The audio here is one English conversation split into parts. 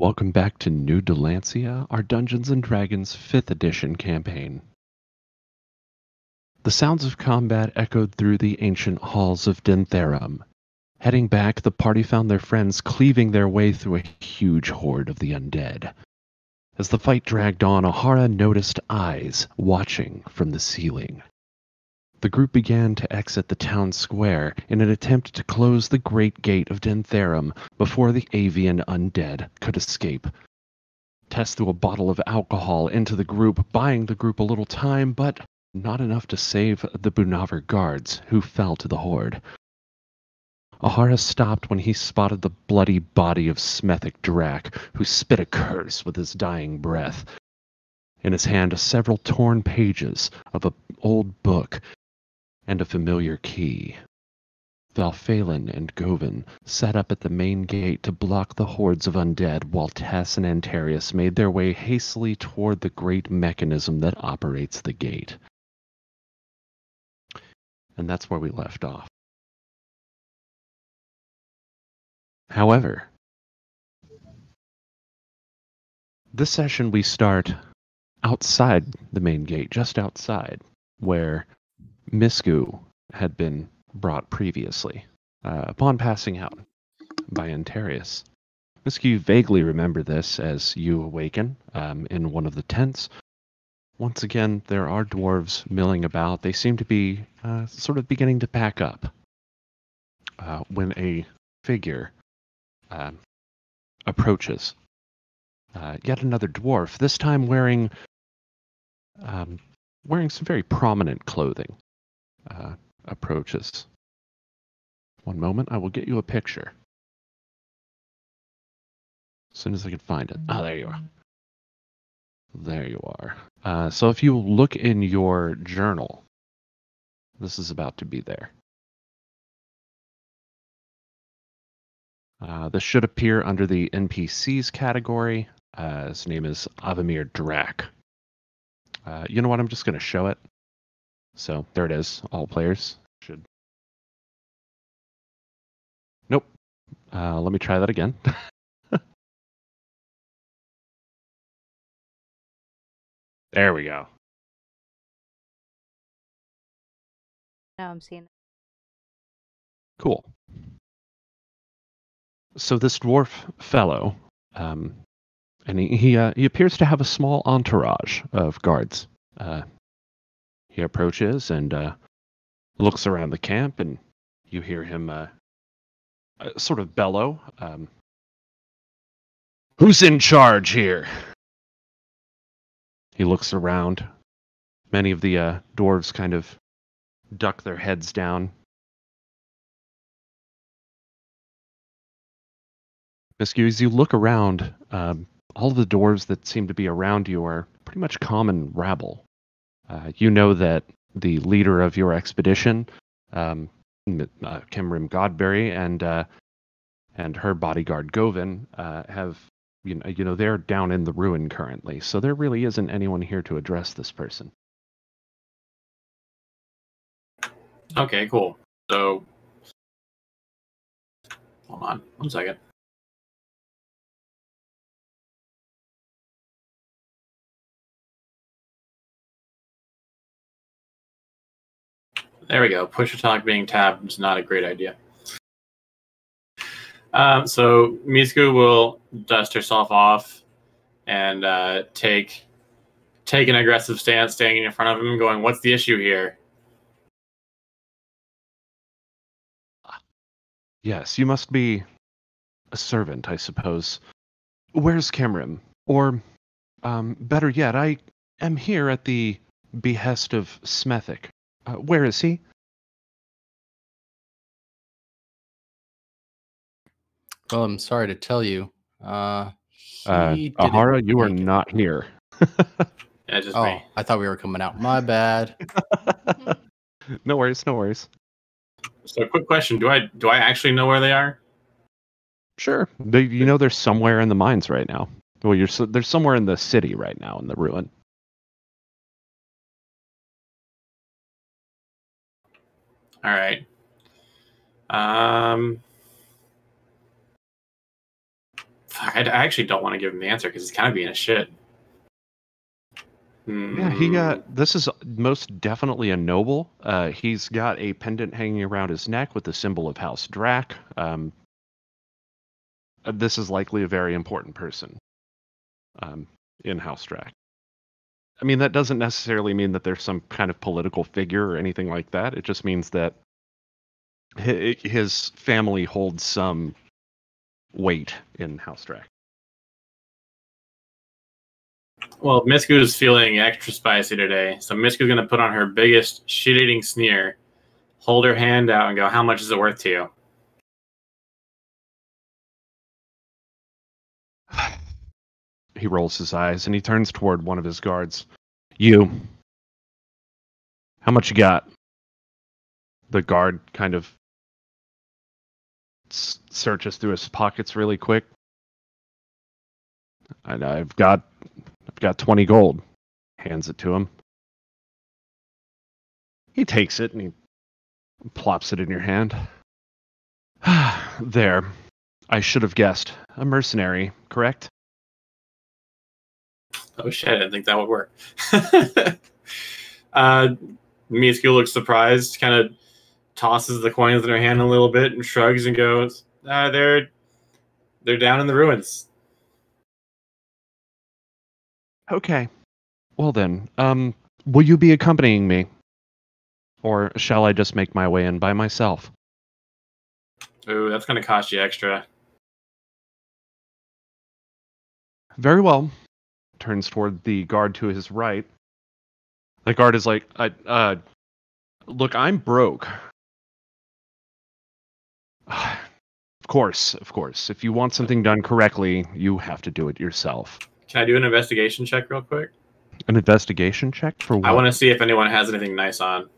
welcome back to New Dalancia, our Dungeons & Dragons 5th edition campaign. The sounds of combat echoed through the ancient halls of Dentherum. Heading back, the party found their friends cleaving their way through a huge horde of the undead. As the fight dragged on, Ahara noticed eyes watching from the ceiling. The group began to exit the town square in an attempt to close the great gate of Dentherum before the avian undead could escape. Tess threw a bottle of alcohol into the group, buying the group a little time, but not enough to save the Bunavar guards, who fell to the horde. Ahara stopped when he spotted the bloody body of Smethyk Drach, who spit a curse with his dying breath. In his hand, several torn pages of an old book and a familiar key. Valphalin and Govin sat up at the main gate to block the hordes of undead, while Tess and Antarius made their way hastily toward the great mechanism that operates the gate. And that's where we left off. However, this session we start outside the main gate, just outside, where Misku had been brought previously, upon passing out by Antarius. Misku, you vaguely remember this as you awaken in one of the tents. Once again, there are dwarves milling about. They seem to be sort of beginning to pack up when a figure approaches. Yet another dwarf, this time wearing some very prominent clothing, approaches. One moment, I will get you a picture. As soon as I can find it. Ah, there you are. There you are. So if you look in your journal, this is about to be there. This should appear under the NPCs category. His name is Smethyk Drach. You know what? I'm just going to show it. So there it is. All players should. Nope. Let me try that again. There we go. Now I'm seeing it. Cool. So this dwarf fellow, and he appears to have a small entourage of guards. He approaches and looks around the camp, and you hear him sort of bellow. Who's in charge here? He looks around. Many of the dwarves kind of duck their heads down. Misku, as you look around, all of the dwarves that seem to be around you are pretty much common rabble. You know that the leader of your expedition, Kimrim Godberry, and her bodyguard Govin have, they're down in the ruin currently. So there really isn't anyone here to address this person. Okay, cool. So, hold on 1 second. There we go. Push to talk being tabbed is not a great idea. So Misku will dust herself off and take an aggressive stance, standing in front of him, going, "What's the issue here?" Yes, you must be a servant, I suppose. Where's Kimrim? Or, better yet, I am here at the behest of Smethyk. Where is he? Well, I'm sorry to tell you. Ahara, didn't you are make it. not here. Yeah, just Oh, me. I thought we were coming out. My bad. No worries, no worries. So, quick question: Do I actually know where they are? Sure. They're somewhere in the mines right now. Well, they're somewhere in the city right now, in the ruin. All right. I actually don't want to give him the answer because he's kind of being a shit. Yeah, this is most definitely a noble. He's got a pendant hanging around his neck with the symbol of House Drach. This is likely a very important person in House Drach. I mean, that doesn't necessarily mean that there's some kind of political figure or anything like that. It just means that his family holds some weight in House Drach. Well, Misku's feeling extra spicy today, so Misku's going to put on her biggest shit-eating sneer, hold her hand out, and go, "How much is it worth to you?" He rolls his eyes and he turns toward one of his guards. "You. How much you got?" The guard kind of searches through his pockets really quick. And I've got 20 gold. Hands it to him. He takes it and he plops it in your hand. There. I should have guessed. A mercenary, correct? Oh shit, I didn't think that would work. Misku looks surprised, kind of tosses the coins in her hand a little bit and shrugs and goes, they're down in the ruins. Okay. Well then, will you be accompanying me? Or shall I just make my way in by myself? Ooh, that's going to cost you extra. Very well. Turns toward the guard to his right. The guard is like, look, I'm broke. Of course. If you want something done correctly, you have to do it yourself. Can I do an investigation check real quick? An investigation check for what? I want to see if anyone has anything nice on.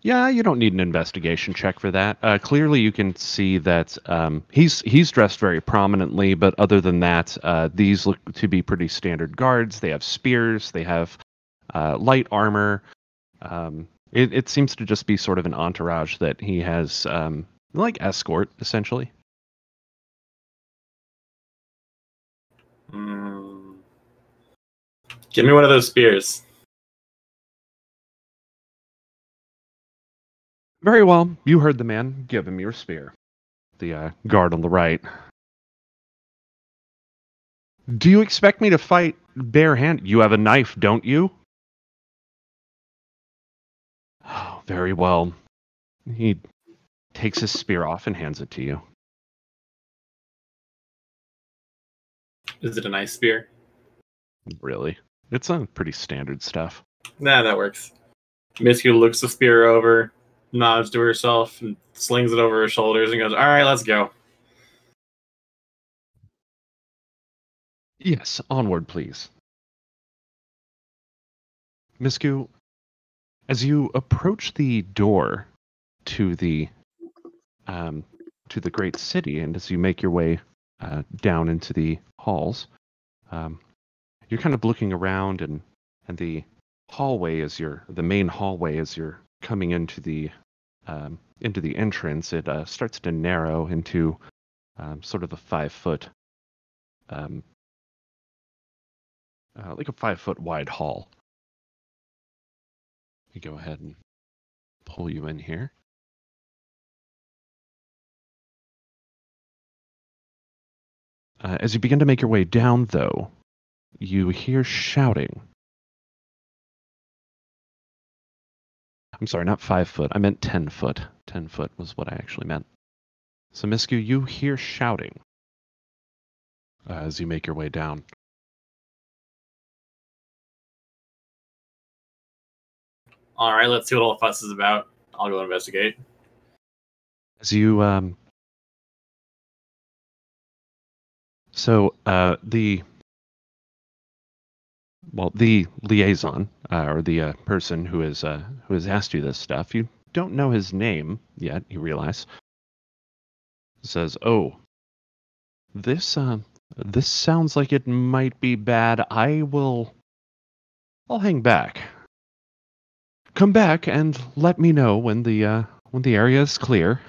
Yeah, you don't need an investigation check for that. Clearly, you can see that he's dressed very prominently, but other than that, these look to be pretty standard guards. They have spears, they have light armor. It seems to just be sort of an entourage that he has, like escort, essentially. Give me one of those spears. Very well. You heard the man. Give him your spear. The guard on the right. Do you expect me to fight barehanded? You have a knife, don't you? Oh, very well. He takes his spear off and hands it to you. Is it a nice spear? Really? It's pretty standard stuff. Nah, that works. Misku looks the spear over, nods to herself, and slings it over her shoulders and goes, "All right, let's go." Yes, onward, please. Misku, as you approach the door to the great city, and as you make your way down into the halls, you're kind of looking around, and the hallway the main hallway as you're coming into the entrance, it starts to narrow into sort of a 5-foot, like a 5-foot wide hall. You go ahead and pull you in here. As you begin to make your way down, though, you hear shouting. I'm sorry, not 5 foot. I meant 10 foot. 10 foot was what I actually meant. So, Misku, you hear shouting as you make your way down. All right, let's see what all the fuss is about. I'll go investigate. As you, the liaison, or the person who has asked you this stuff, you don't know his name yet, you realize, says, "Oh, this sounds like it might be bad. I'll hang back. Come back and let me know when the area is clear.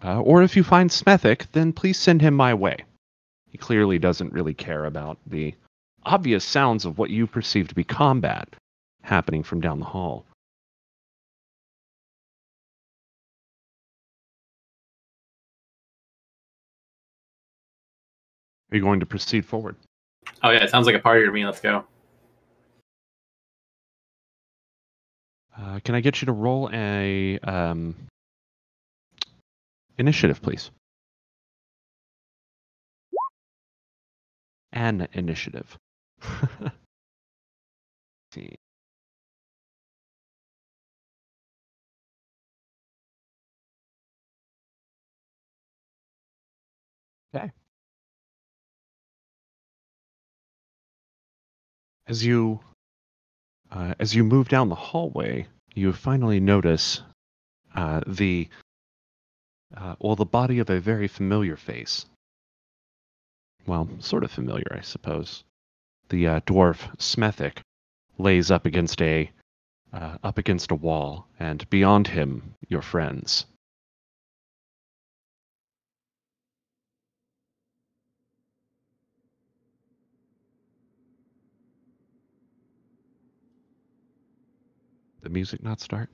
Or if you find Smethyk, then please send him my way. He clearly doesn't really care about the obvious sounds of what you perceive to be combat happening from down the hall. Are you going to proceed forward? Oh yeah, it sounds like a party to me. Let's go. Can I get you to roll a initiative, please? An initiative. See. Okay. As you move down the hallway, you finally notice the body of a very familiar face. Well, sort of familiar, I suppose. The dwarf Smethyk lays up against a wall, and beyond him, your friends. The music not start?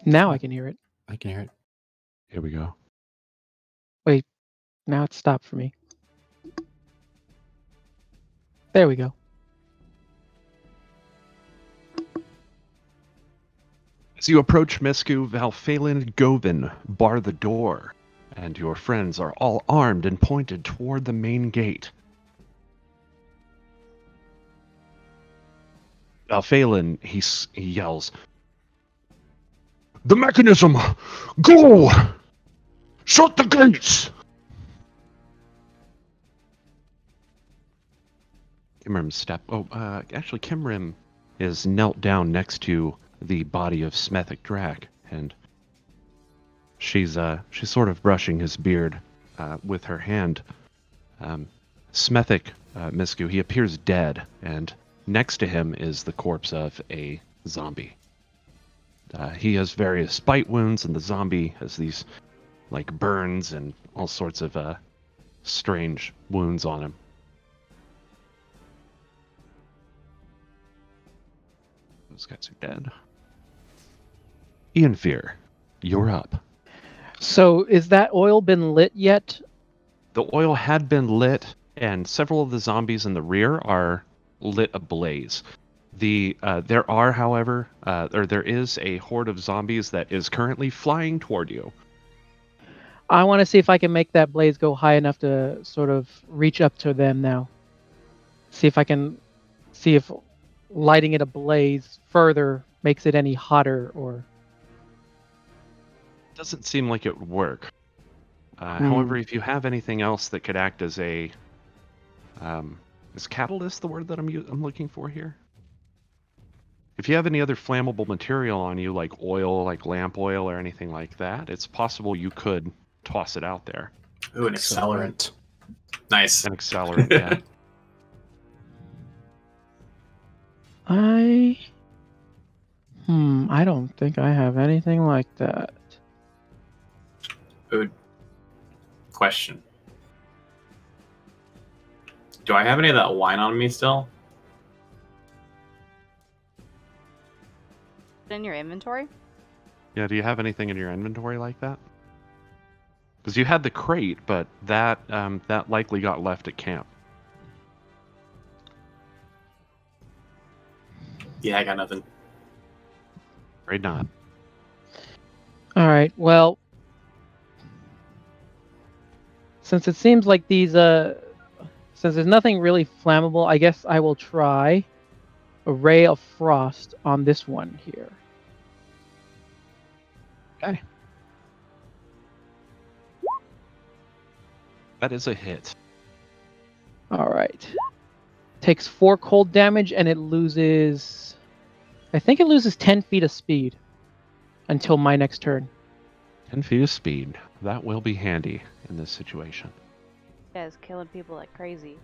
Now I can hear it. I can hear it. Here we go. Wait, now it stopped for me. There we go. As you approach Misku, Valphalin and Govin bar the door, and your friends are all armed and pointed toward the main gate. Valphalin, he yells, "The mechanism! Go! Shut the gates!" Kimrim is knelt down next to the body of Smethyk Drach, and she's sort of brushing his beard with her hand. Smethyk, Misku, he appears dead, and next to him is the corpse of a zombie. He has various bite wounds, and the zombie has these like burns and all sorts of strange wounds on him. Those guys are dead. Ian Fear, you're up. So is that oil been lit yet? The oil had been lit, and several of the zombies in the rear are lit ablaze. There is a horde of zombies that is currently flying toward you. I want to see if I can make that blaze go high enough to sort of reach up to them now. See if lighting it ablaze further makes it any hotter or... Doesn't seem like it would work. However, if you have anything else that could act as a... is catalyst the word that I'm looking for here? If you have any other flammable material on you, like oil, like lamp oil or anything like that, it's possible you could toss it out there. Ooh, an accelerant. Nice. An accelerant, yeah. I don't think I have anything like that. Good question. Do I have any of that wine on me still? In your inventory? Yeah, do you have anything in your inventory like that? Because you had the crate, but that likely got left at camp. Yeah, I got nothing. Afraid not. All right. Well, since it seems like these since there's nothing really flammable, I guess I will try a ray of frost on this one here. Okay. That is a hit. All right. Takes 4 cold damage, and it loses... I think it loses 10 feet of speed until my next turn. 10 feet of speed. That will be handy in this situation. Yeah, it's killing people like crazy.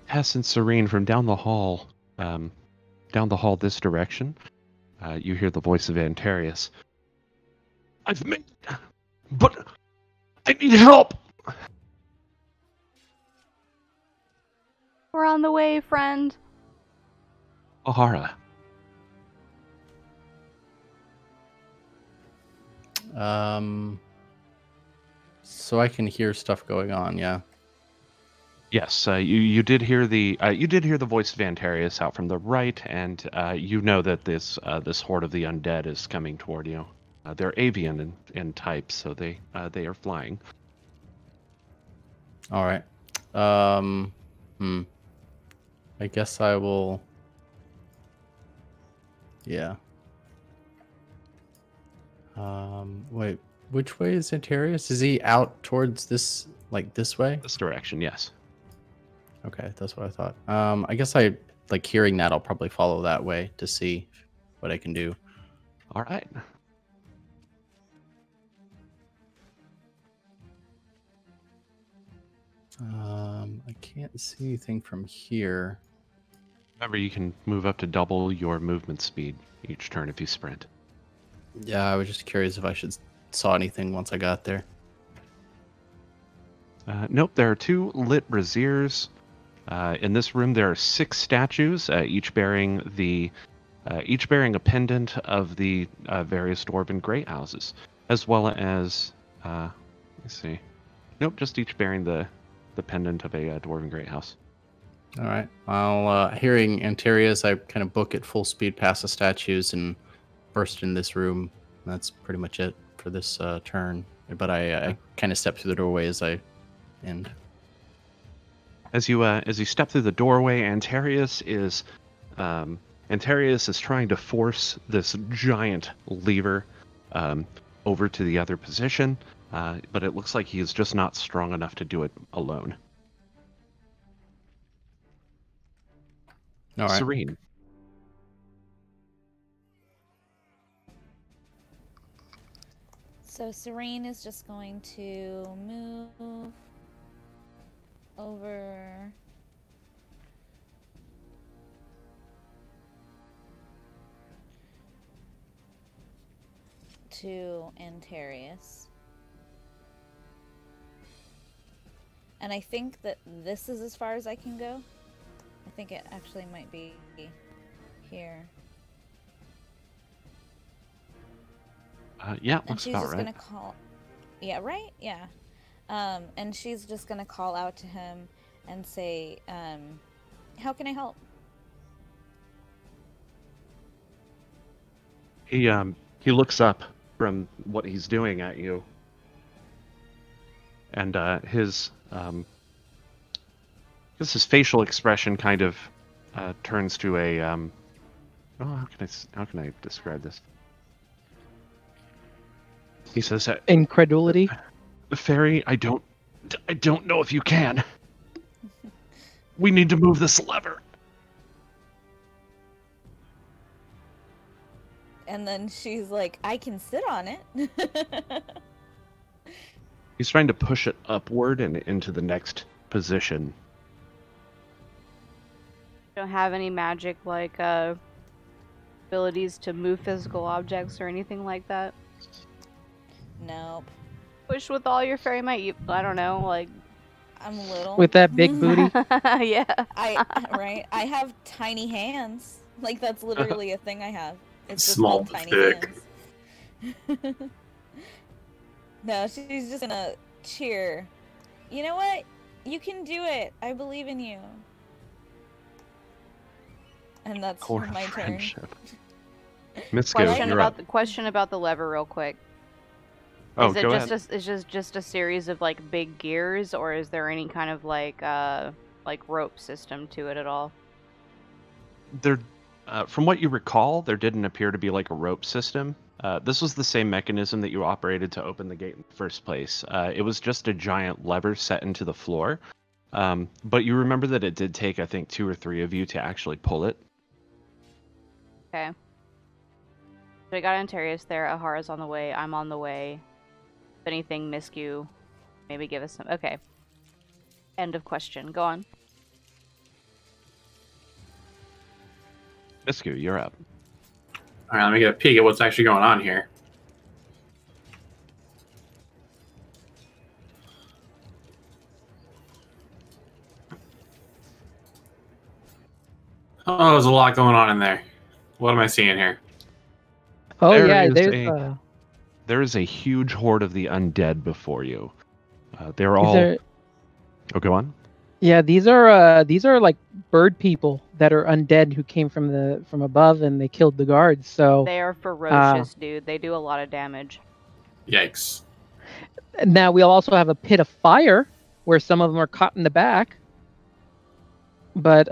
Tess and Cyrene, from down the hall this direction, you hear the voice of Antarius. I've made... But I need help! We're on the way, friend. Ahara. So I can hear stuff going on, yeah. Yes, you did hear the voice of Antarius out from the right, and you know that this horde of the undead is coming toward you. They're avian in type, so they are flying. All right. I guess I will. Yeah. Wait. Which way is Antarius? Is he out towards this, like this way? This direction, yes. Okay, that's what I thought. I guess like hearing that, I'll probably follow that way to see what I can do. All right. I can't see anything from here. Remember, you can move up to double your movement speed each turn if you sprint. Yeah, I was just curious if I saw anything once I got there. Nope, there are 2 lit braziers. In this room, there are 6 statues, each bearing a pendant of the various dwarven great houses, as well as let's see. Nope, just each bearing the pendant of a dwarven great house. All right. I'll hearing Antarius, I kind of book at full speed past the statues and burst in this room. That's pretty much it for this turn. But I kind of step through the doorway as I end. As you step through the doorway, Antarius is trying to force this giant lever over to the other position, but it looks like he is just not strong enough to do it alone. All right. Cyrene. So Cyrene is just going to move over to Antarius. And I think that this is as far as I can go. I think it actually might be here. Yeah, And looks she's about just right. gonna call. Yeah, right? Yeah. And she's just gonna call out to him and say, how can I help? He looks up from what he's doing at you, and his facial expression kind of turns to a how can I describe this? He says, Incredulity. "Fairy, I don't know if you can. We need to move this lever." And then she's like, I can sit on it. He's trying to push it upward and into the next position. Don't have any magic like abilities to move physical objects or anything like that. Nope. Push with all your fairy might. I don't know, like I'm little. With that big booty. yeah. Right? I have tiny hands. Like, that's literally a thing I have. It's just Small called tiny thick. hands. No, she's just gonna cheer. You know what? You can do it. I believe in you. And that's Core my turn. friendship. Misku, Question you're about up. the question about the lever, real quick. Oh, Is it go just ahead. is just a series of like big gears, or is there any kind of like rope system to it at all? There, from what you recall, there didn't appear to be like a rope system. This was the same mechanism that you operated to open the gate in the first place. It was just a giant lever set into the floor. But you remember that it did take, I think, 2 or 3 of you to actually pull it. Okay. So I got Antarius there. Ahara's on the way. I'm on the way. If anything, Misku, maybe give us some. Okay. End of question. Go on. Misku, you're up. All right, let me get a peek at what's actually going on here. Oh, there's a lot going on in there. What am I seeing here? Oh There yeah, is there's There is a huge horde of the undead before you. They're these all. are, Oh, go on. yeah, these are like bird people that are undead who came from above and they killed the guards. So They are ferocious, dude. They do a lot of damage. Yikes. now we'll also have a pit of fire where some of them are caught in the back. But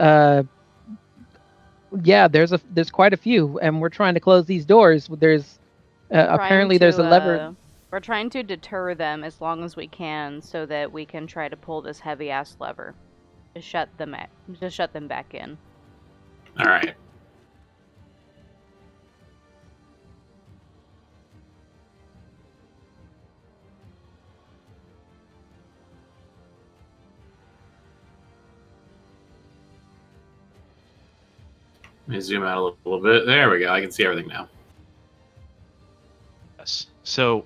yeah, there's quite a few, and we're trying to close these doors. There's apparently there's a lever. We're trying to deter them as long as we can, so that we can try to pull this heavy ass lever to shut them back in. All right. Let me zoom out a little bit. There we go. I can see everything now. Yes. So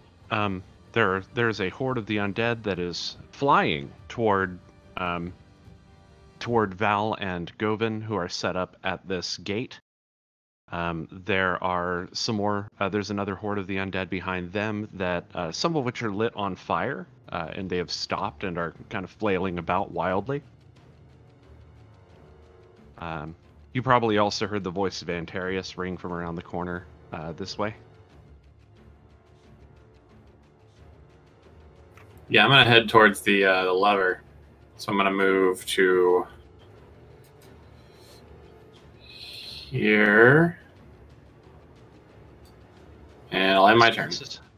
there's a horde of the undead that is flying toward Val and Govin, who are set up at this gate. There are some more. There's another horde of the undead behind them that some of which are lit on fire, and they have stopped and are kind of flailing about wildly. You probably also heard the voice of Antarius ring from around the corner this way. Yeah, I'm gonna head towards the lever. So I'm gonna move to here, and I'll end my turn.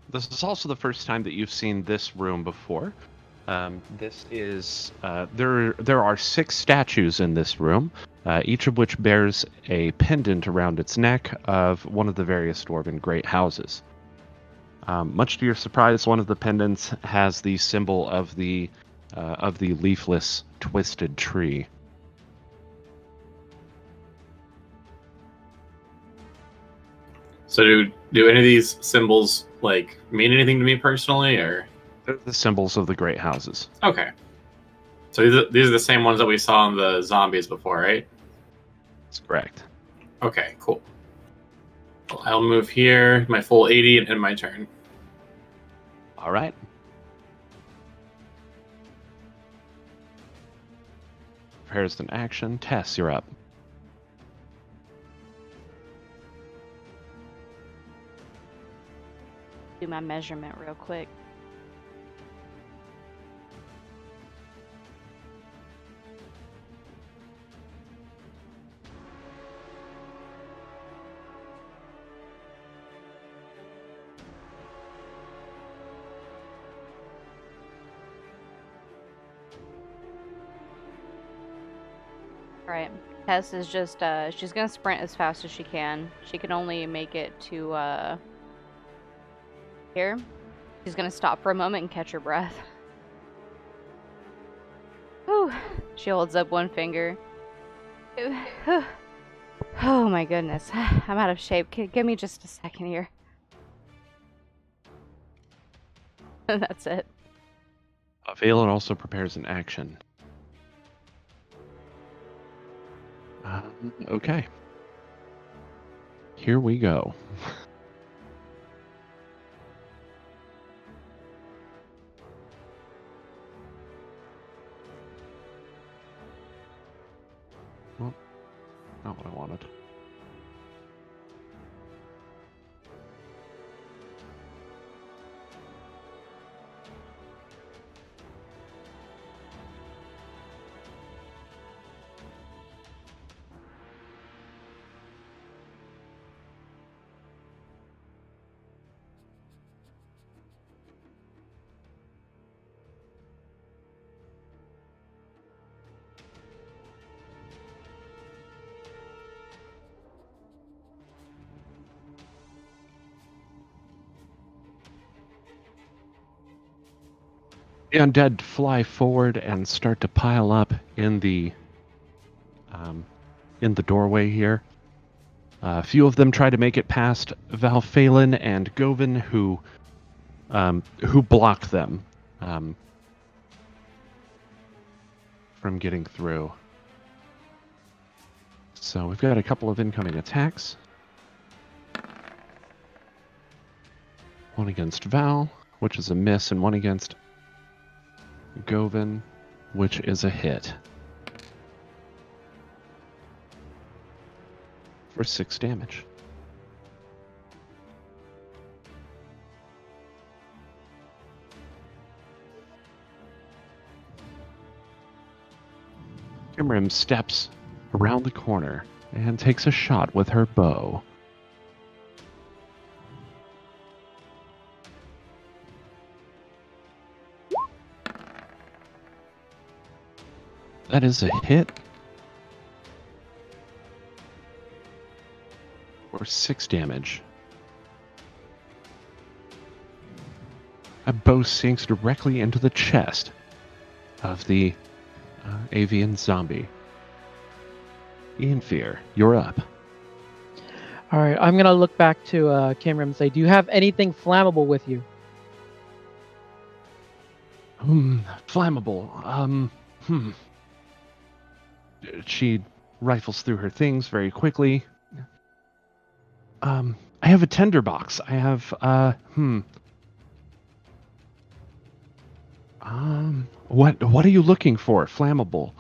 This is also the first time that you've seen this room before. This is there are 6 statues in this room, each of which bears a pendant around its neck of one of the various dwarven great houses. Much to your surprise, one of the pendants has the symbol of the leafless twisted tree. So do any of these symbols like mean anything to me personally, or? They're the symbols of the great houses. Okay. So these are the same ones that we saw in the zombies before, right? That's correct. Okay, cool. Well, I'll move here, my full 80, and end my turn. All right. Prepares an action. Tess, you're up. Do my measurement real quick. Alright, Tess is just, she's gonna sprint as fast as she can. She can only make it to, here. She's gonna stop for a moment and catch her breath. Whew. She holds up one finger. Oh my goodness, I'm out of shape. Give me just a second here. That's it. Valen also prepares an action. Okay. Here we go. Well, not what I wanted. The undead fly forward and start to pile up in the doorway here. A few of them try to make it past Valphalin and Govin, who block them from getting through. So we've got a couple of incoming attacks. One against Val, which is a miss, and one against Govin, which is a hit. For 6 damage. Imrim steps around the corner and takes a shot with her bow. That is a hit. For 6 damage. A bow sinks directly into the chest of the avian zombie. Ianfear, you're up. All right, I'm gonna look back to Kimrim and say, "Do you have anything flammable with you?" Flammable. She rifles through her things very quickly. I have a tinderbox. I have, what are you looking for? Flammable.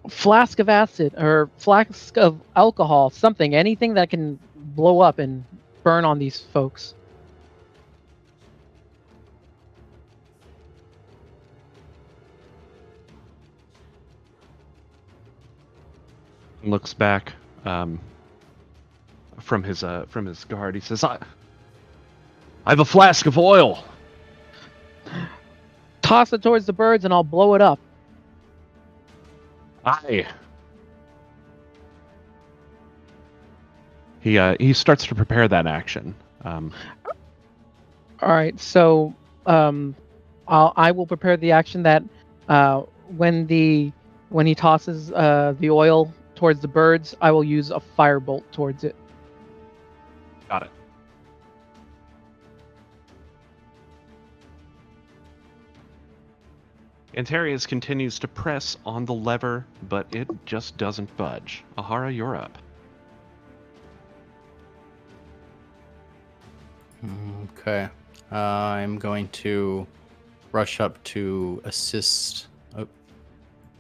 Flask of acid or flask of alcohol, something, anything that can blow up and burn on these folks. Looks back, from his guard. He says, I have a flask of oil. Toss it towards the birds and I'll blow it up. Aye. He starts to prepare that action. All right, so I will prepare the action that when he tosses the oil towards the birds, I will use a firebolt towards it. Got it. Antarius continues to press on the lever, but it just doesn't budge. Ahara, you're up. Okay. I'm going to rush up to assist. Oh,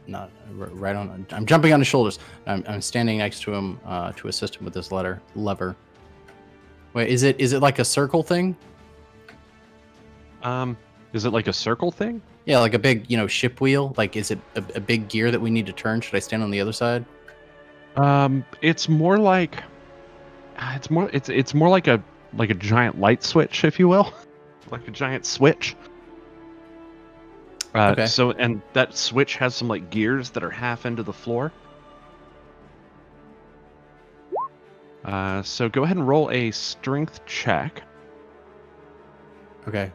not right on. I'm jumping on his shoulders. I'm standing next to him to assist him with this lever. Wait, is it like a circle thing? Is it like a circle thing? Yeah, like a big, ship wheel. Like, is it a big gear that we need to turn? Should I stand on the other side? It's more like it's more like a giant light switch, if you will, like a giant switch. Okay. So, and that switch has some like gears that are half into the floor. So go ahead and roll a strength check. Okay.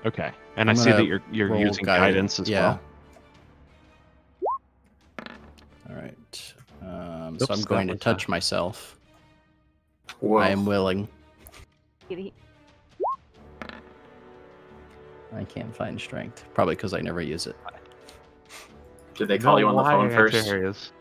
Okay, and I'm I see that gonna you're roll using guidance as well. All right. Oops, So I'm going to touch myself. Whoa. I am willing. Kitty. I can't find strength. Probably because I never use it. Did they call you on the phone first? Antarius.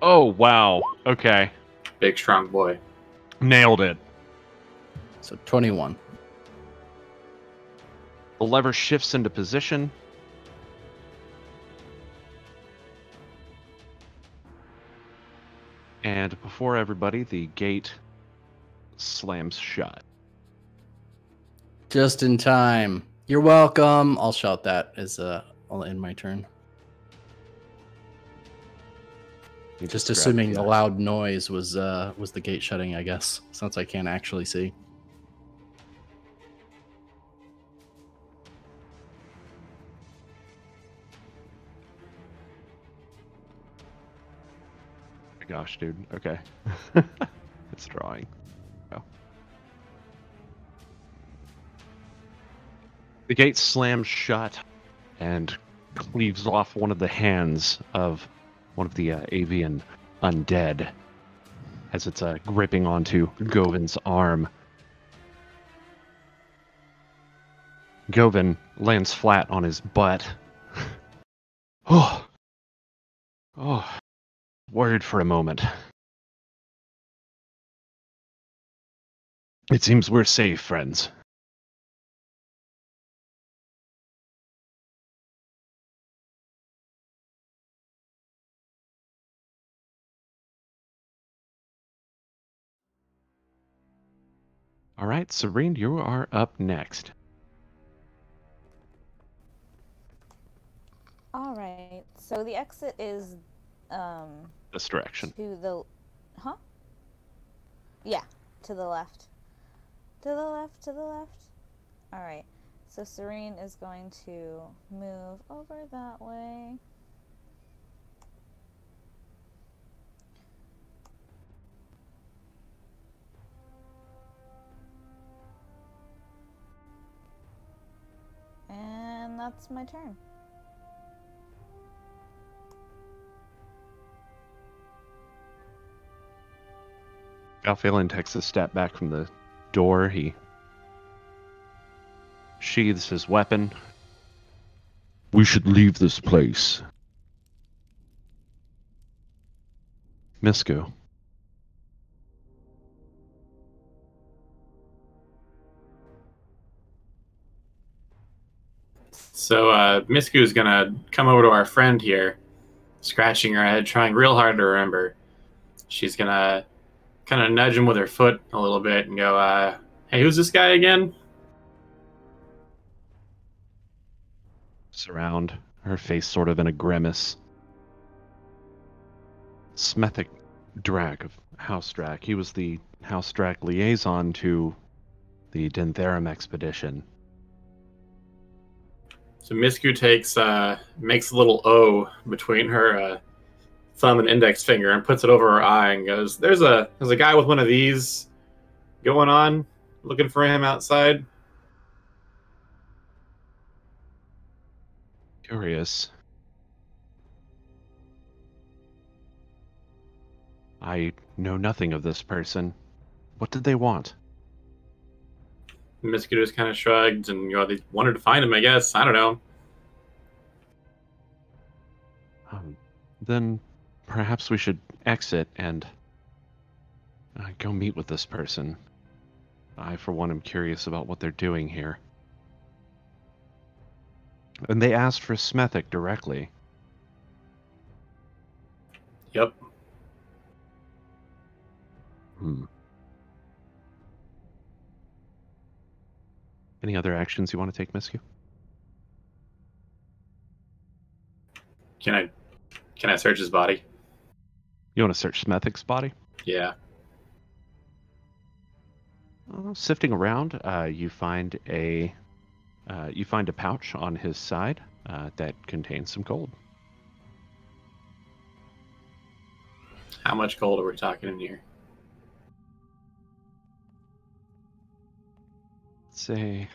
Oh, wow. Okay. Big strong boy. Nailed it. So 21. The lever shifts into position. And before everybody, the gate slams shut. Just in time. You're welcome. I'll shout that as I'll end my turn. You Just grab assuming the loud noise was the gate shutting, I guess, since I can't actually see. Gosh, dude. Okay. It's drawing. Oh. The gate slams shut and cleaves off one of the hands of one of the avian undead as it's gripping onto Govin's arm. Govin lands flat on his butt. Oh, worried for a moment. It seems we're safe, friends. All right, Cyrene, you are up next. All right. So the exit is This direction. to the Yeah, to the left. To the left, to the left. All right. So Cyrene is going to move over that way. And that's my turn. Galphalin takes a step back from the door. He sheathes his weapon. We should leave this place. Misku. So Misku's gonna come over to our friend here, scratching her head, trying real hard to remember. She's gonna kind of nudge him with her foot a little bit and go, hey, who's this guy again? Around, her face sort of in a grimace. Smethyk Drach of House Drach. He was the House Drach liaison to the Dintherum expedition. So Misku makes a little O between her thumb and index finger and puts it over her eye and goes, there's a guy with one of these going on, looking for him outside. Curious. I know nothing of this person. What did they want? Misku just kind of shrugged and they wanted to find him, I guess. I don't know. Then perhaps we should exit and go meet with this person. I, for one, am curious about what they're doing here. And they asked for Smethyk directly. Yep. Any other actions you want to take, Misku? Can I search his body? You want to search Smethyk's body? Yeah. Sifting around, you find a pouch on his side that contains some gold. How much gold are we talking in here? Let's say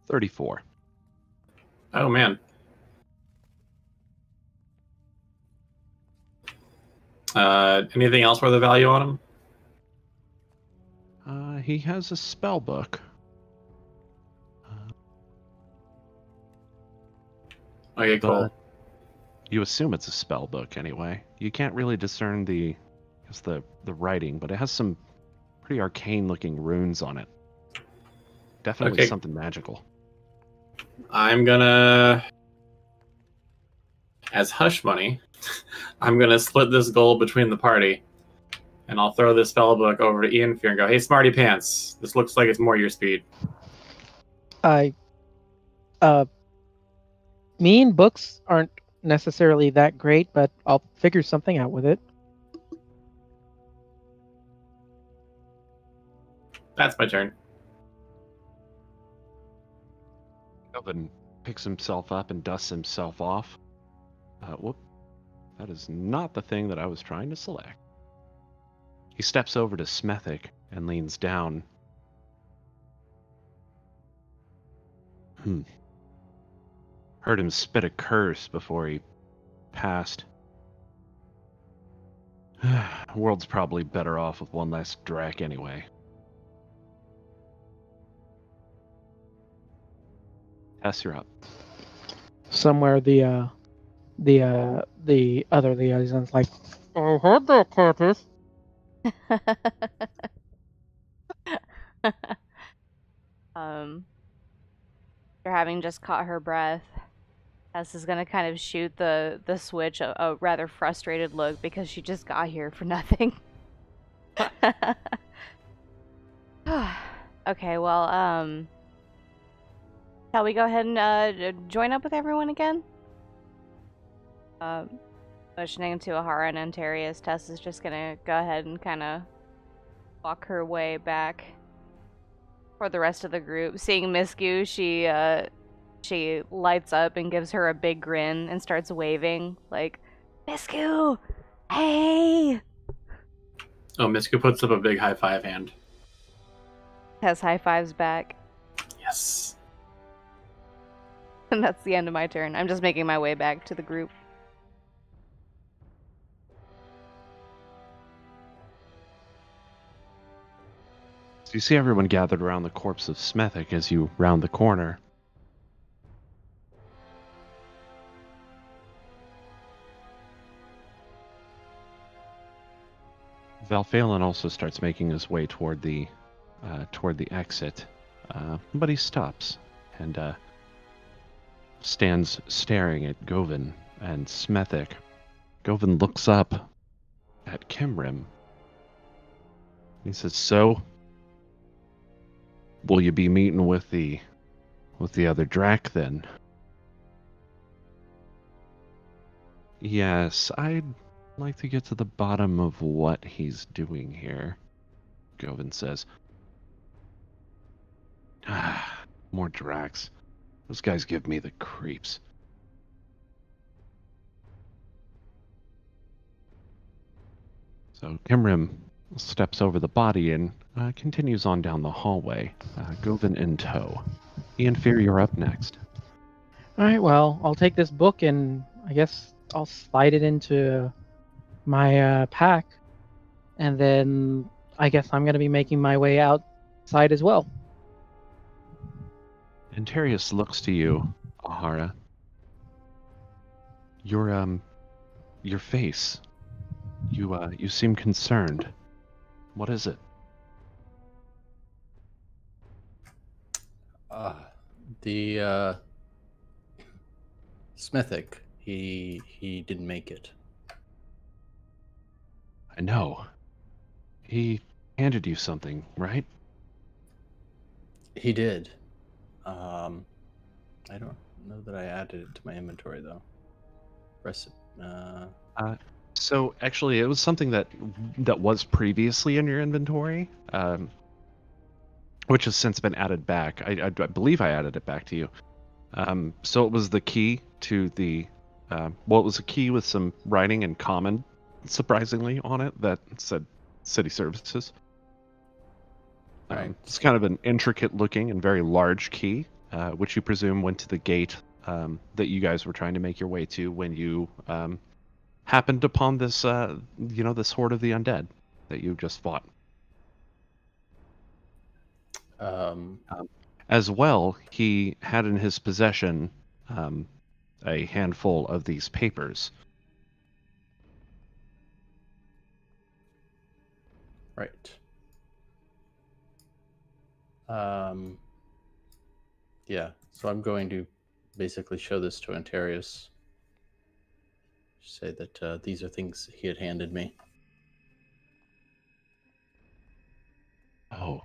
34. Oh, man. Anything else worth of value on him? He has a spell book. Okay, cool. You assume it's a spell book anyway. You can't really discern the writing, but it has some pretty arcane looking runes on it. Definitely something magical. I'm gonna, as hush money, I'm gonna split this gold between the party, and I'll throw this spell book over to Ian Fear and go, "Hey, smarty pants, this looks like it's more your speed." Me and books aren't necessarily that great, but I'll figure something out with it. That's my turn. Kelvin picks himself up and dusts himself off. Whoop. That is not the thing that I was trying to select. He steps over to Smethyk and leans down. Heard him spit a curse before he passed. World's probably better off with one less Drach anyway. Tess, you're up. Somewhere the other liaison's like, I heard that, Curtis. After having just caught her breath, Tess is gonna kind of shoot the switch a rather frustrated look because she just got here for nothing. Okay, well, shall we go ahead and join up with everyone again? Motioning to Ahara and Antarius, Tess is just gonna go ahead and kind of walk her way back for the rest of the group. Seeing Misku, she lights up and gives her a big grin and starts waving, like, Misku! Hey! Oh, Misku puts up a big high five hand. Tess high fives back. Yes. And that's the end of my turn. I'm just making my way back to the group. So you see everyone gathered around the corpse of Smethyk as you round the corner. Valphalin also starts making his way toward the exit, but he stops and stands staring at Govin and Smethyk. Govin looks up at Kimrim. He says, "So, will you be meeting with the other Drach then?" "Yes, I'd like to get to the bottom of what he's doing here," Govin says. More Drachs. Those guys give me the creeps. So Kimrim steps over the body and continues on down the hallway, Govin in tow. Ian Fear, you're up next. All right, well, I'll take this book and I guess I'll slide it into my pack, and then I guess I'm going to be making my way outside as well. Antarius looks to you, Ahara. Your face. You seem concerned. What is it? The Smethyk, he didn't make it. I know. He handed you something, right? He did. I don't know that I added it to my inventory though. So actually, it was something that was previously in your inventory, which has since been added back. I believe I added it back to you. So it was the key to the, it was a key with some writing in common, surprisingly, on it that said City Services. Right. It's kind of an intricate-looking and very large key, which you presume went to the gate that you guys were trying to make your way to when you happened upon this, this horde of the undead that you just fought. As well, he had in his possession a handful of these papers. Right. Yeah, so I'm going to basically show this to Antarius. Say that these are things he had handed me. Oh.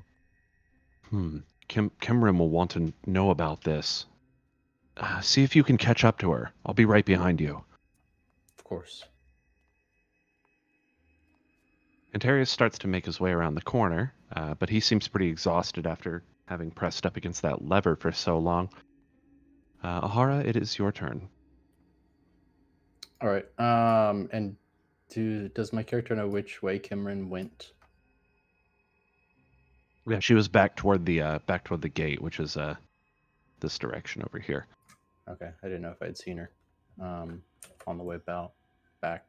Kimrim will want to know about this. See if you can catch up to her. I'll be right behind you. Of course. Antarius starts to make his way around the corner, but he seems pretty exhausted after having pressed up against that lever for so long. Ahara, it is your turn. All right. And does my character know which way Kimrim went? Yeah, she was back toward the gate, which is this direction over here. Okay, I didn't know if I'd seen her on the way back.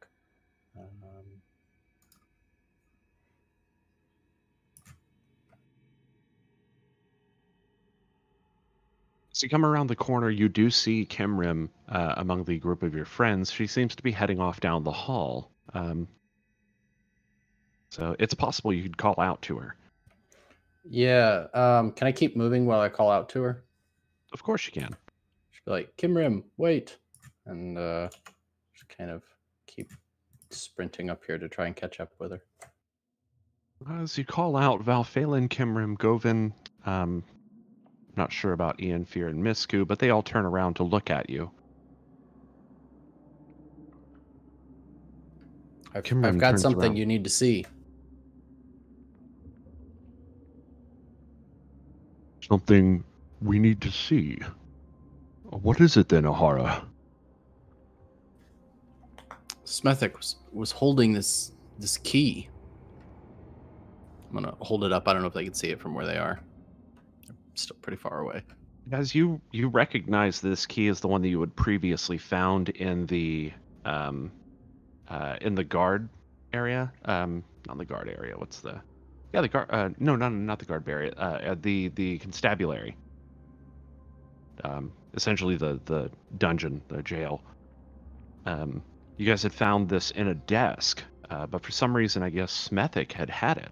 As you come around the corner, you do see Kimrim among the group of your friends. She seems to be heading off down the hall. So it's possible you could call out to her. Yeah, can I keep moving while I call out to her? Of course you can. She'll be like, Kimrim, wait. And just kind of keep sprinting up here to try and catch up with her. As you call out, Valphalin, Kimrim, Govin, not sure about Ian, Fear, and Misku, but they all turn around to look at you. I've got something you need to see. Something we need to see. What is it then, Ahara? Smethyk was holding this key. I'm gonna hold it up. I don't know if they can see it from where they are. They're still pretty far away. As you recognize this key as the one that you had previously found in the guard area. Not the guard area. What's the? Yeah, the guard. No, not the guard area. The constabulary. Essentially the dungeon, the jail. You guys had found this in a desk, but for some reason, I guess Smethyk had it.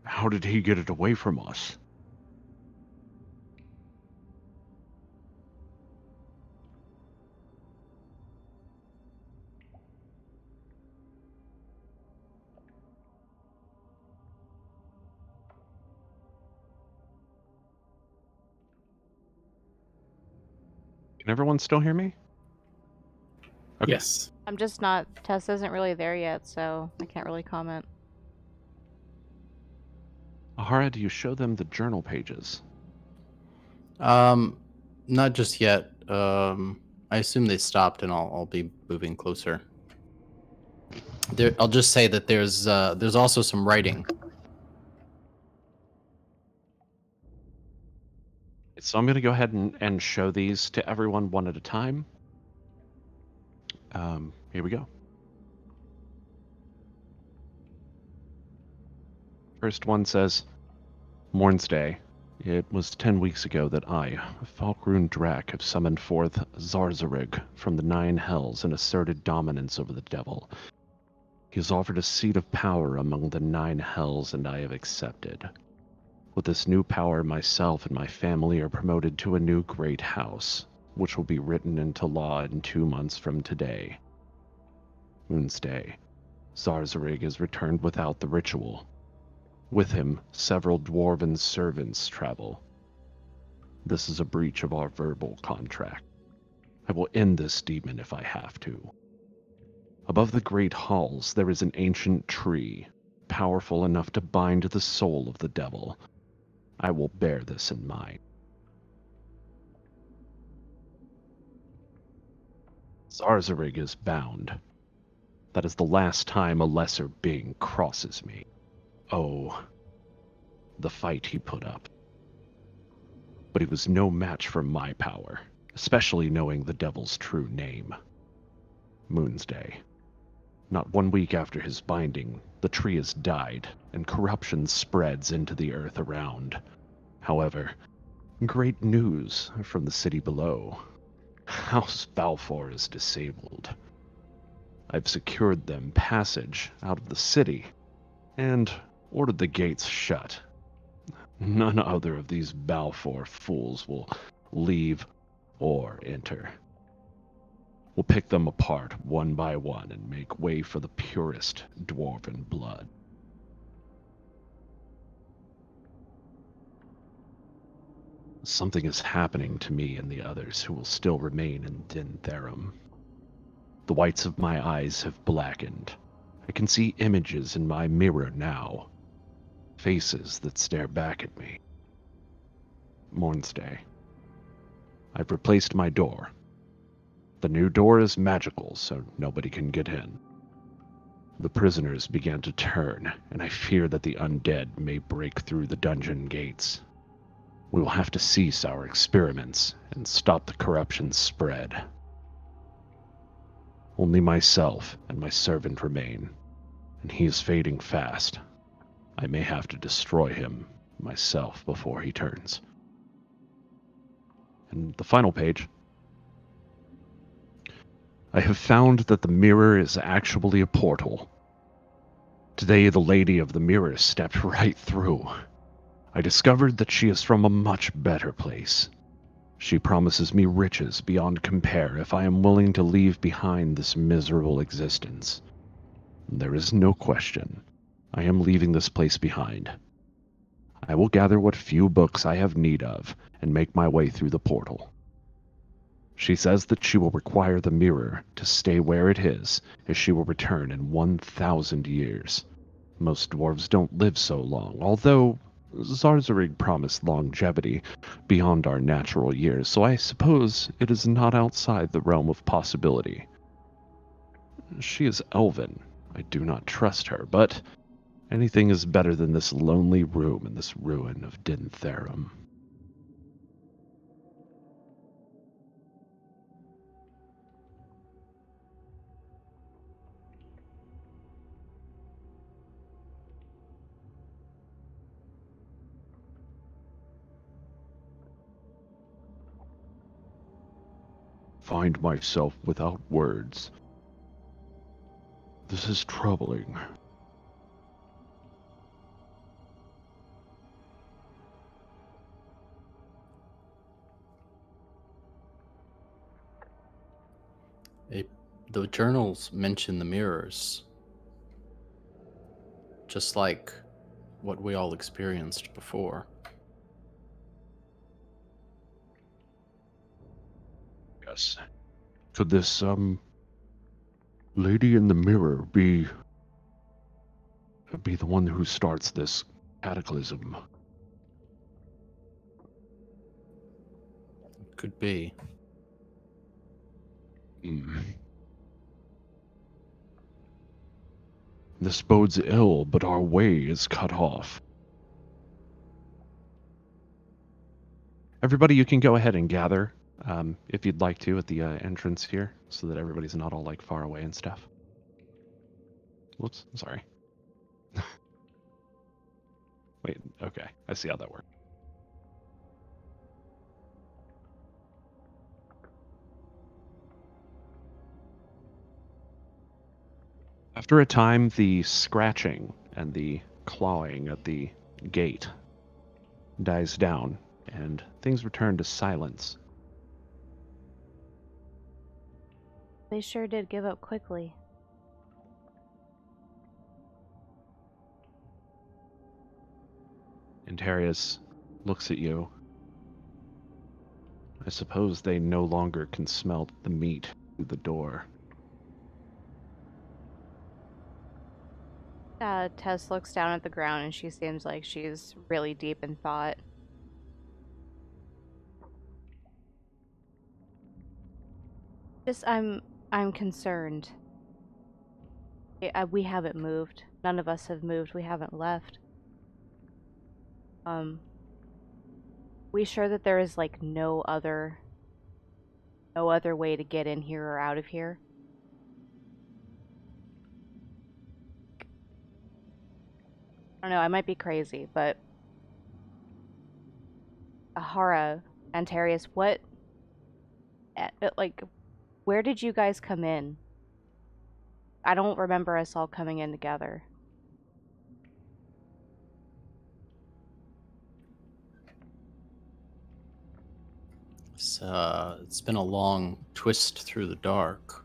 How did he get it away from us? Can everyone still hear me? Okay. Yes. I'm just not. Tess isn't really there yet, so I can't really comment. Ahara, do you show them the journal pages? Not just yet. I assume they stopped, and I'll be moving closer. I'll just say that there's also some writing. So I'm going to go ahead and show these to everyone one at a time. Here we go. First one says, Mornsday. It was 10 weeks ago that I, Smethyk Drach, have summoned forth Zarzarig from the 9 hells and asserted dominance over the devil. He has offered a seat of power among the 9 hells, and I have accepted. With this new power, myself and my family are promoted to a new great house, which will be written into law in 2 months from today. Moonsday. Zarzarig is returned without the ritual. With him, several dwarven servants travel. This is a breach of our verbal contract. I will end this demon if I have to. Above the great halls, there is an ancient tree, powerful enough to bind the soul of the devil. I will bear this in mind. Zarzarig is bound. That is the last time a lesser being crosses me. Oh, the fight he put up. But he was no match for my power, especially knowing the devil's true name. Moonsday. Not 1 week after his binding, the tree has died, and corruption spreads into the earth around. However, great news from the city below. House Balfour is disabled. I've secured them passage out of the city, and ordered the gates shut. None other of these Balfour fools will leave or enter. We'll pick them apart one by one and make way for the purest dwarven blood. Something is happening to me and the others who will still remain in Din Therum. The whites of my eyes have blackened. I can see images in my mirror now. faces that stare back at me. Mornsday. I've replaced my door. The new door is magical, so nobody can get in. The prisoners began to turn, and I fear that the undead may break through the dungeon gates. We will have to cease our experiments and stop the corruption spread. Only myself and my servant remain, and he is fading fast. I may have to destroy him myself before he turns. And the final page. I have found that the mirror is actually a portal. Today the lady of the mirror stepped right through. I discovered that she is from a much better place. She promises me riches beyond compare if I am willing to leave behind this miserable existence. There is no question. I am leaving this place behind. I will gather what few books I have need of and make my way through the portal. She says that she will require the mirror to stay where it is, as she will return in 1,000 years. Most dwarves don't live so long, although Zarzarig promised longevity beyond our natural years, so I suppose it is not outside the realm of possibility. She is elven. I do not trust her, but anything is better than this lonely room in this ruin of Dintherum. Find myself without words. This is troubling. The journals mention the mirrors, just like what we all experienced before. Yes. Could this, lady in the mirror be the one who starts this cataclysm? Could be. This bodes ill, but our way is cut off. Everybody, you can go ahead and gather, if you'd like to, at the entrance here, so that everybody's not all, like, far away and stuff. Whoops, sorry. Wait, okay, I see how that works. After a time, the scratching and the clawing at the gate dies down, and things return to silence. They sure did give up quickly. Antarius looks at you. I suppose they no longer can smell the meat through the door. Tess looks down at the ground and she seems like she's really deep in thought. I'm concerned. We haven't moved. None of us have moved. We haven't left. We sure that there is like no other way to get in here or out of here? I don't know, I might be crazy, but Ahara, Antarius, where did you guys come in? I don't remember us all coming in together. It's been a long twist through the dark.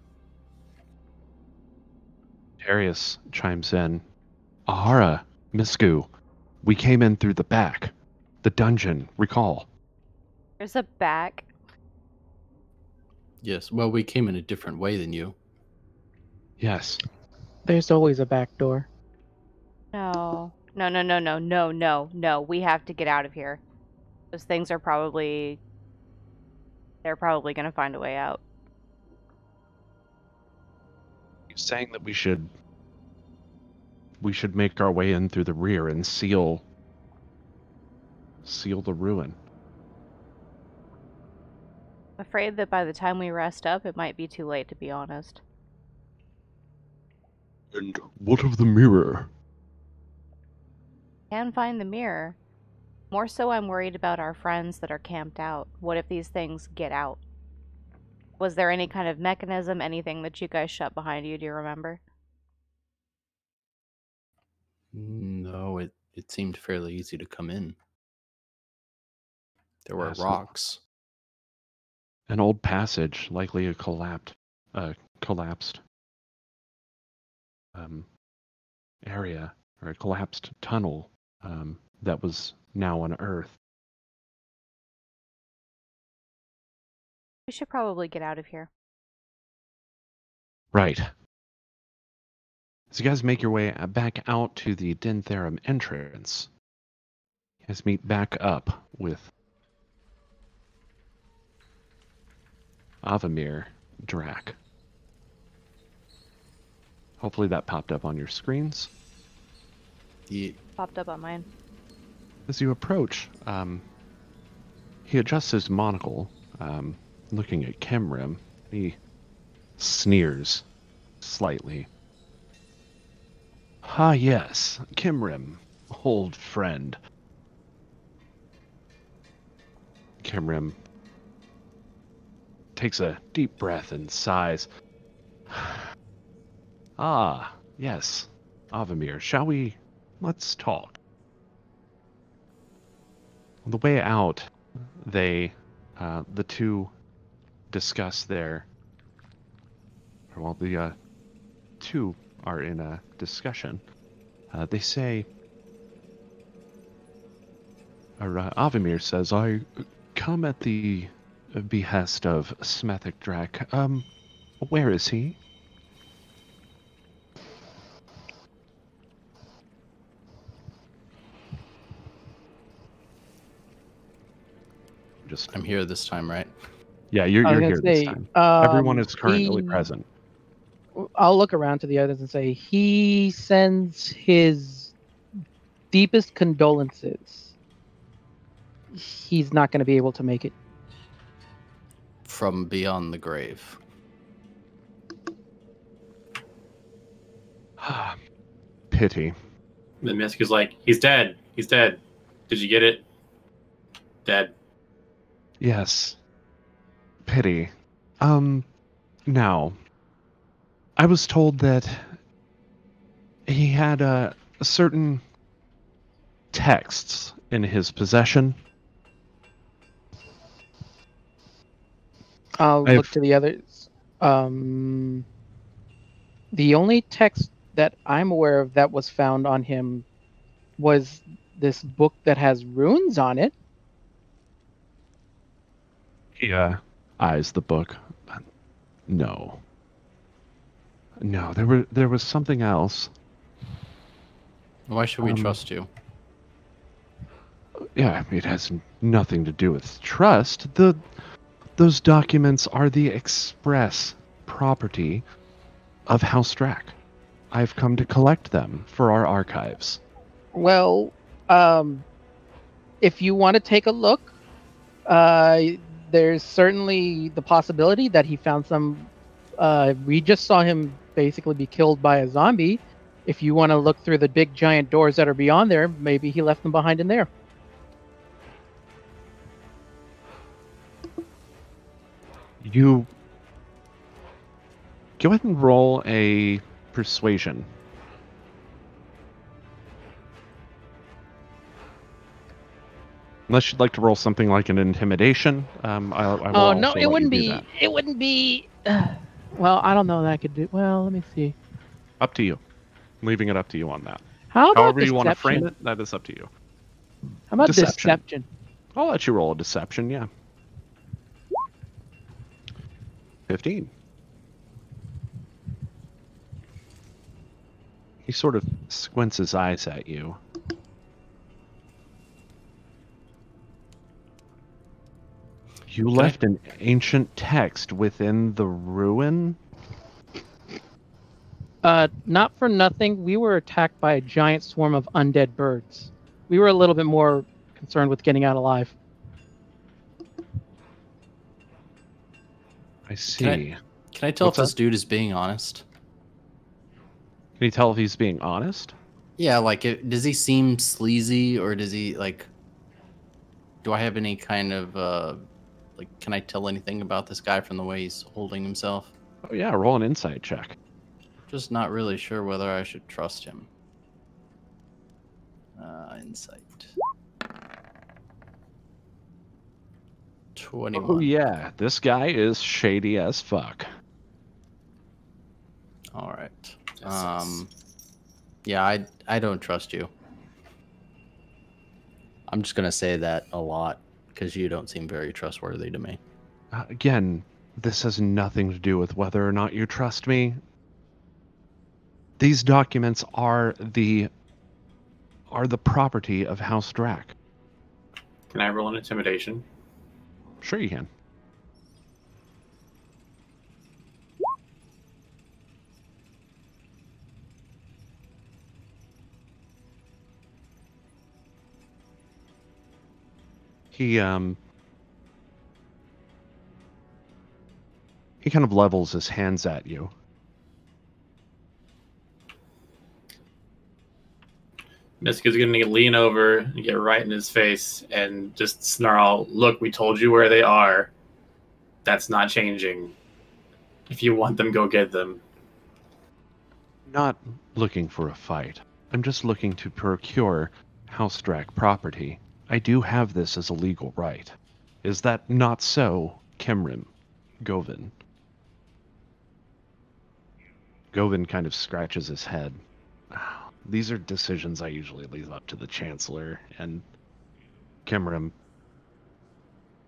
Antarius chimes in. Ahara, Misku, we came in through the back. The dungeon, recall. There's a back. Yes, well, we came in a different way than you. Yes. There's always a back door. No. No, no, no, no, no, no, no. We have to get out of here. Those things are probably... They're probably going to find a way out. You're saying that we should make our way in through the rear and seal the ruin. I'm afraid that by the time we rest up, it might be too late, to be honest. And what of the mirror? Can find the mirror. More so, I'm worried about our friends that are camped out. What if these things get out? Was there any kind of mechanism, anything that you guys shut behind you? Do you remember? No, it seemed fairly easy to come in. There were Yes. rocks. An old passage, likely a collapsed area, or a collapsed tunnel that was now on Earth. We should probably get out of here. Right. So you guys make your way back out to the Dintherum entrance. You guys meet back up with Smethyk Drach. Hopefully that popped up on your screens. Yeah. Popped up on mine. As you approach, he adjusts his monocle, looking at Kemrim. He sneers slightly. Ah, yes, Kemrim, old friend. Kemrim takes a deep breath and sighs. Ah, yes, Avamir, shall we? Let's talk. On the way out, the two discuss their... Well, the two are in a discussion. They say... Avamir says, I come at the behest of Smethyk Drach. Where is he? I'm here this time, right? Yeah, you're here this time. Everyone is currently present. I'll look around to the others and say he sends his deepest condolences. He's not going to be able to make it. From beyond the grave. Pity. Then Misku's like, he's dead. He's dead. Did you get it? Dead. Yes. Pity. Now, I was told that he had a certain texts in his possession. I'll look to the others. The only text that I'm aware of that was found on him was this book that has runes on it. He eyes the book. No. No, there was something else. Why should we trust you? Yeah, it has nothing to do with trust. Those documents are the express property of House Drach. I've come to collect them for our archives. Well, if you want to take a look, there's certainly the possibility that he found some... we just saw him basically be killed by a zombie. If you want to look through the big giant doors that are beyond there, maybe he left them behind in there. You go ahead and roll a persuasion. Unless you'd like to roll something like an intimidation. I will Oh no, also it let wouldn't you do be. that. It wouldn't be. Well, I don't know that I could do. Well, let me see. Up to you. I'm leaving it up to you on that. How about However you deception? want to frame it, that is up to you. How about Deception. deception? I'll let you roll a deception, yeah. 15. He sort of squints his eyes at you. You left an ancient text within the ruin? Not for nothing, we were attacked by a giant swarm of undead birds. We were a little bit more concerned with getting out alive. I see. Can I tell What's if this that? dude is being honest? Can you tell if he's being honest? Yeah, like, does he seem sleazy, or does he, like... Do I have any kind of, like, can I tell anything about this guy from the way he's holding himself? Oh yeah, roll an insight check. Just not really sure whether I should trust him. Insight. 21. Oh yeah, this guy is shady as fuck. All right. Yeah, I don't trust you. I'm just gonna say that a lot because you don't seem very trustworthy to me. Again, this has nothing to do with whether or not you trust me. These documents are the property of House Drach. Can I roll an intimidation? Sure you can. He kind of levels his hands at you. Misku's gonna lean over and get right in his face and just snarl, "Look, we told you where they are. That's not changing. If you want them, go get them." Not looking for a fight. I'm just looking to procure House Drach property. I do have this as a legal right. Is that not so, Kemrim? Govin? Govin kind of scratches his head. These are decisions I usually leave up to the Chancellor, and Kemrim.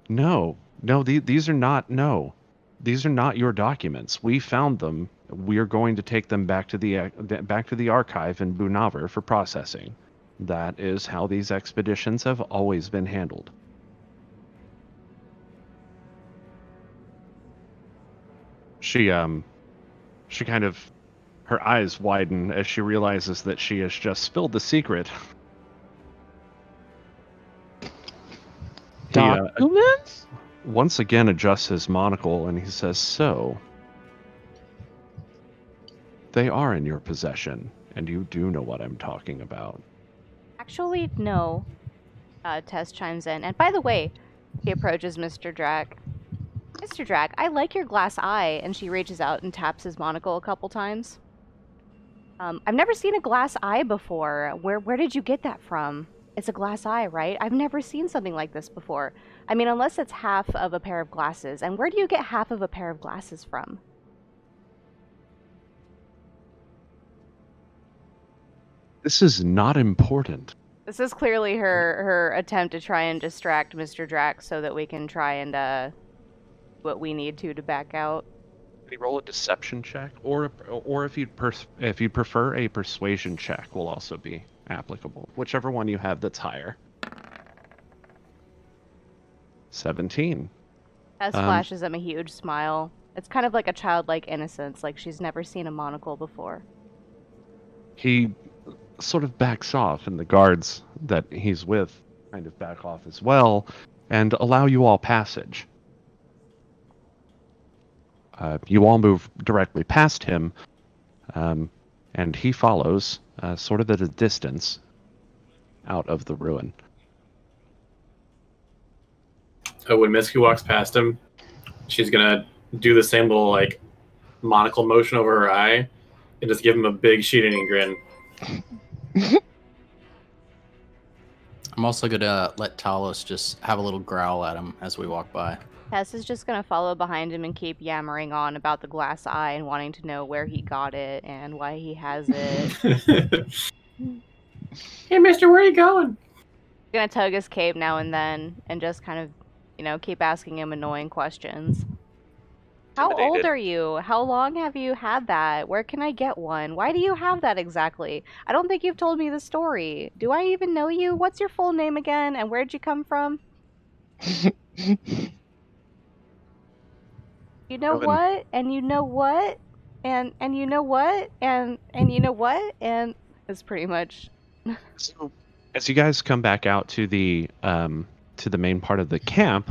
No, these are not, no. These are not your documents. We found them. We are going to take them back to the archive in Bunavar for processing. That is how these expeditions have always been handled. She kind of, her eyes widen as she realizes that she has just spilled the secret. Documents? Once again adjusts his monocle and he says, "So, they are in your possession, and you do know what I'm talking about." Actually, no. Tess chimes in. And by the way, he approaches Mr. Drach. "Mr. Drach, I like your glass eye." And she reaches out and taps his monocle a couple times. "I've never seen a glass eye before. Where did you get that from? It's a glass eye, right? I've never seen something like this before. I mean, unless it's half of a pair of glasses. And where do you get half of a pair of glasses from?" This is not important. This is clearly her attempt to try and distract Mr. Drach so that we can try and what we need to back out. Can you roll a deception check, or if you'd prefer, a persuasion check will also be applicable. Whichever one you have that's higher. 17. Tess flashes him a huge smile. It's kind of like a childlike innocence, like she's never seen a monocle before. He sort of backs off, and the guards that he's with kind of back off as well, and allow you all passage. You all move directly past him, and he follows, sort of at a distance, out of the ruin. So when Misku walks past him, she's gonna do the same little like monocle motion over her eye and just give him a big shit-eating grin. I'm also gonna let Talos just have a little growl at him as we walk by. Tess is just gonna follow behind him and keep yammering on about the glass eye and wanting to know where he got it and why he has it. "Hey, mister, where are you going?" He's gonna tug his cape now and then and just kind of, keep asking him annoying questions. "How old are you? How long have you had that? Where can I get one? Why do you have that exactly? I don't think you've told me the story. Do I even know you? What's your full name again? And where'd you come from?" You know Govan. what? And you know what? And you know what? And you know what? And it's pretty much. So, as you guys come back out to the main part of the camp,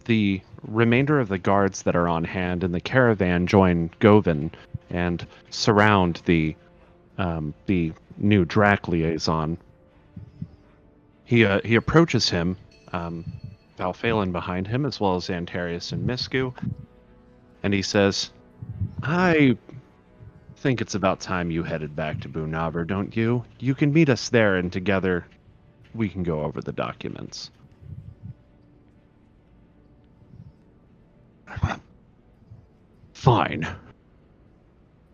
the remainder of the guards that are on hand in the caravan join Govan and surround the new Drach liaison. He approaches him, Valphalin behind him, as well as Antarius and Misku, and he says, "I think it's about time you headed back to Bunavar, don't you? You can meet us there, and together we can go over the documents." "Fine."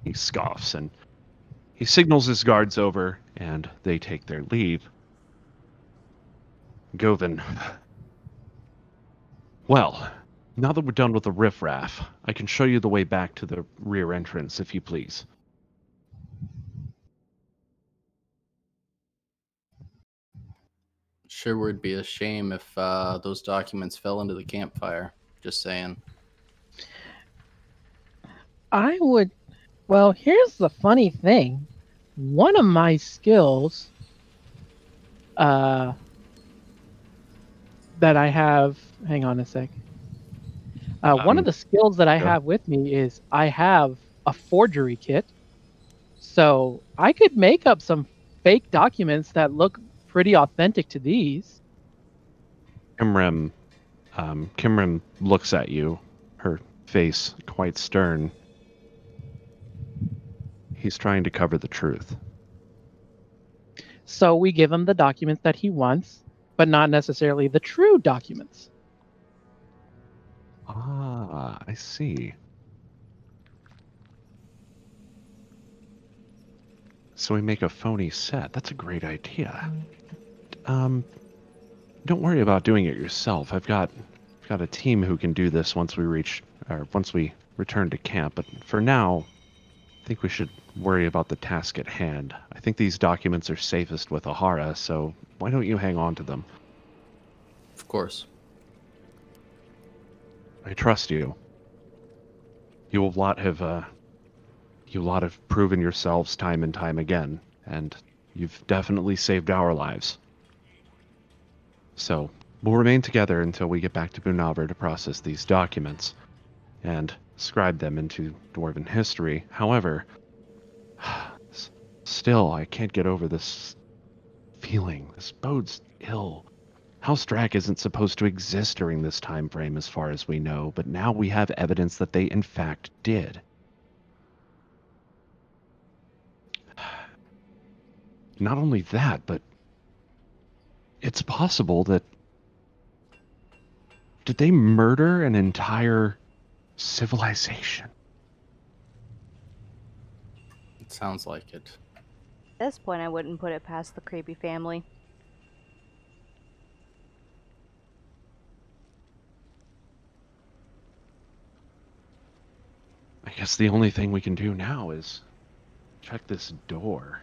He scoffs, and he signals his guards over, and they take their leave. Govan. "Well, now that we're done with the riffraff, I can show you the way back to the rear entrance, if you please." Sure would be a shame if those documents fell into the campfire. Just saying. I would. Well, here's the funny thing. One of my skills that I have. Hang on a sec. One of the skills that I have with me is I have a forgery kit. So I could make up some fake documents that look pretty authentic to these. Kimrim looks at you, her face quite stern. He's trying to cover the truth. So we give him the documents that he wants, but not necessarily the true documents. Ah, I see. So we make a phony set. That's a great idea. Don't worry about doing it yourself. I've got a team who can do this once we return to camp. But for now, I think we should worry about the task at hand. I think these documents are safest with Ahara, so why don't you hang on to them? Of course. I trust you. You lot have proven yourselves time and time again, and you've definitely saved our lives. So, we'll remain together until we get back to Bunavar to process these documents and scribe them into Dwarven history. However, still, I can't get over this feeling. This bodes ill. House Drach isn't supposed to exist during this time frame as far as we know, but now we have evidence that they in fact did. Not only that, but it's possible that... Did they murder an entire civilization? It sounds like it. At this point, I wouldn't put it past the creepy family. I guess the only thing we can do now is check this door.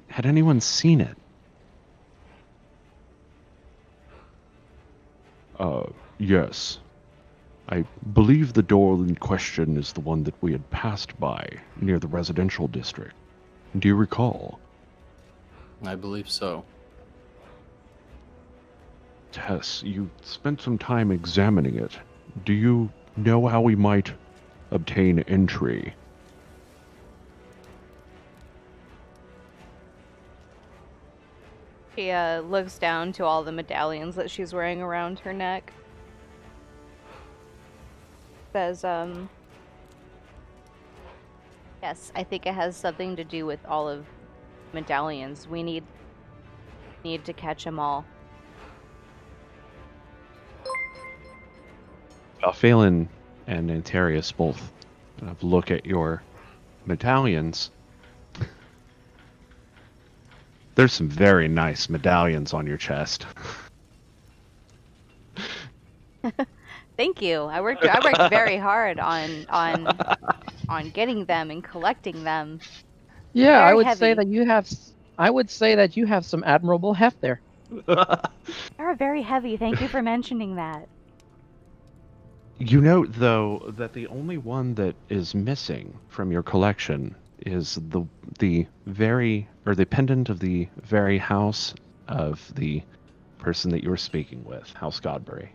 Had anyone seen it? Yes. I believe the door in question is the one that we had passed by, near the residential district. Do you recall? I believe so. Tess, you spent some time examining it. Do you know how we might obtain entry? She looks down to all the medallions that she's wearing around her neck. Says, yes, I think it has something to do with all of medallions. We need to catch them all. Phelan and Antarius both look at your medallions. There's some very nice medallions on your chest. Thank you. I worked very hard on getting them and collecting them. Yeah, Very I would heavy. say that you have some admirable heft there. They're very heavy. Thank you for mentioning that. You note, though, that the only one that is missing from your collection is the pendant of the very house of the person that you were speaking with, House Godbury.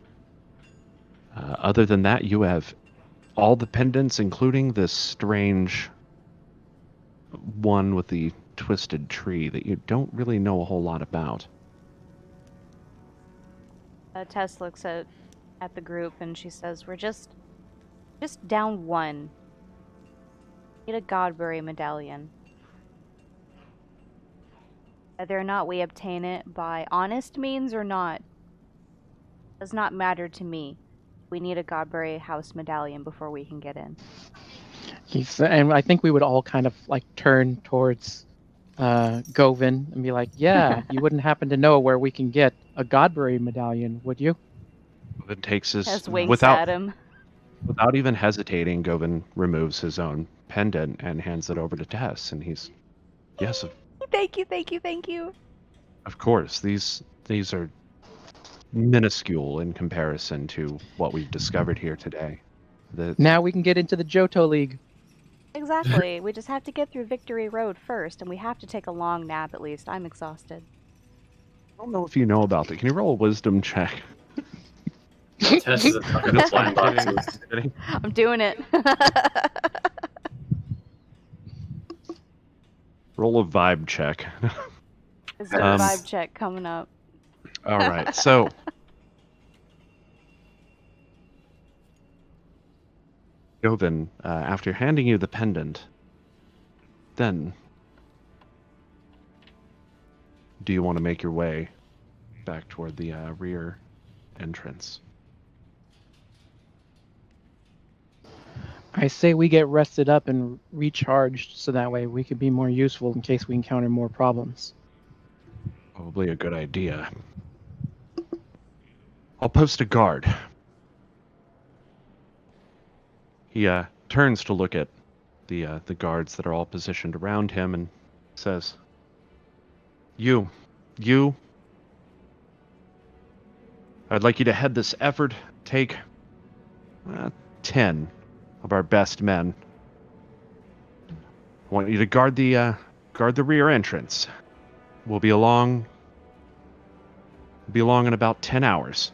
Other than that, you have all the pendants, including this strange one with the twisted tree that you don't really know a whole lot about. Tess looks at the group and she says, "We're just down one. Need a Godbury medallion. Whether or not we obtain it by honest means or not does not matter to me. We need a Godbury house medallion before we can get in." And I think we would all kind of like turn towards Govin and be like, "Yeah, you wouldn't happen to know where we can get a Godbury medallion, would you?" Govin takes his Tess winks at him. Without even hesitating. Govin removes his own pendant and hands it over to Tess, and he's, "Yes, Thank you. of course. These are minuscule in comparison to what we've discovered here today." Now we can get into the Johto League. Exactly. We just have to get through Victory Road first, and we have to take a long nap at least. I'm exhausted. I don't know if you know about that. Can you roll a wisdom check? Tess is in flying boxes. I'm doing it. Roll a vibe check. Is there a vibe check coming up? All right, so Govin, after handing you the pendant, then do you want to make your way back toward the rear entrance? I say we get rested up and recharged so that way we could be more useful in case we encounter more problems. Probably a good idea. I'll post a guard. He turns to look at the guards that are all positioned around him and says, You, I'd like you to head this effort. Take 10 of our best men. I want you to guard the rear entrance. We'll be along in about 10 hours.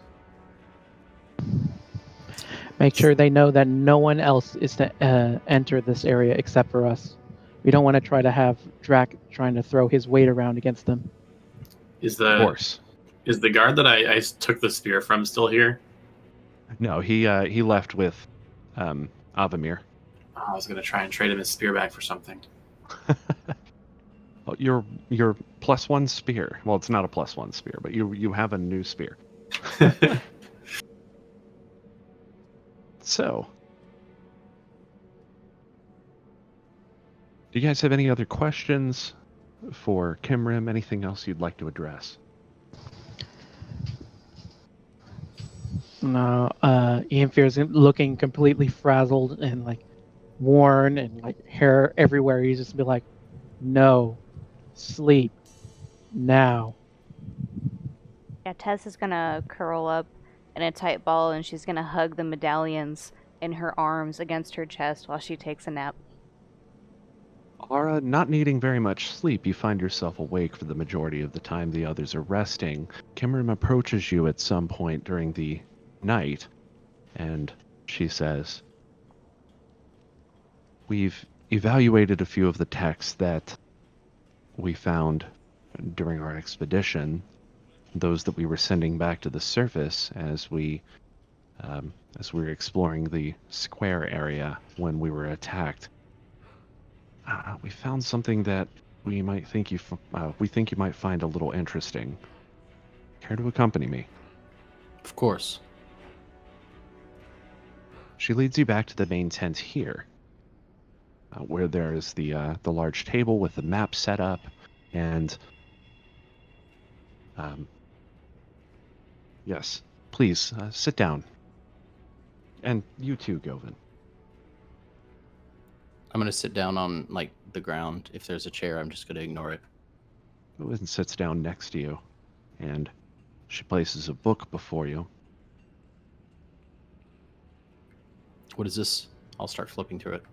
Make sure they know that no one else is to enter this area except for us. We don't want to try to have Drach trying to throw his weight around against them. Of Of course. Is the guard that I took the spear from still here? No, he left with Avamir. Oh, I was going to try and trade him his spear back for something. Oh, your +1 spear. Well, it's not a +1 spear, but you have a new spear. So, do you guys have any other questions for Kimrim? Anything else you'd like to address? No, Ianfear's looking completely frazzled and like worn and like hair everywhere. He's just be like, "No, sleep now." Yeah, Tess is gonna curl up in a tight ball and she's gonna hug the medallions in her arms against her chest while she takes a nap. Ahara, not needing very much sleep, you find yourself awake for the majority of the time the others are resting. Kimrim approaches you at some point during the night, and she says, "We've evaluated a few of the texts that we found during our expedition, those that we were sending back to the surface as we were exploring the square area when we were attacked. We found something that we think you might find a little interesting. Care to accompany me?" Of course. She leads you back to the main tent here, where there is the large table with the map set up, and yes, please sit down. And you too, Govin. I'm gonna sit down on like the ground. If there's a chair, I'm just gonna ignore it. Govin sits down next to you, and she places a book before you. What is this? I'll start flipping through it.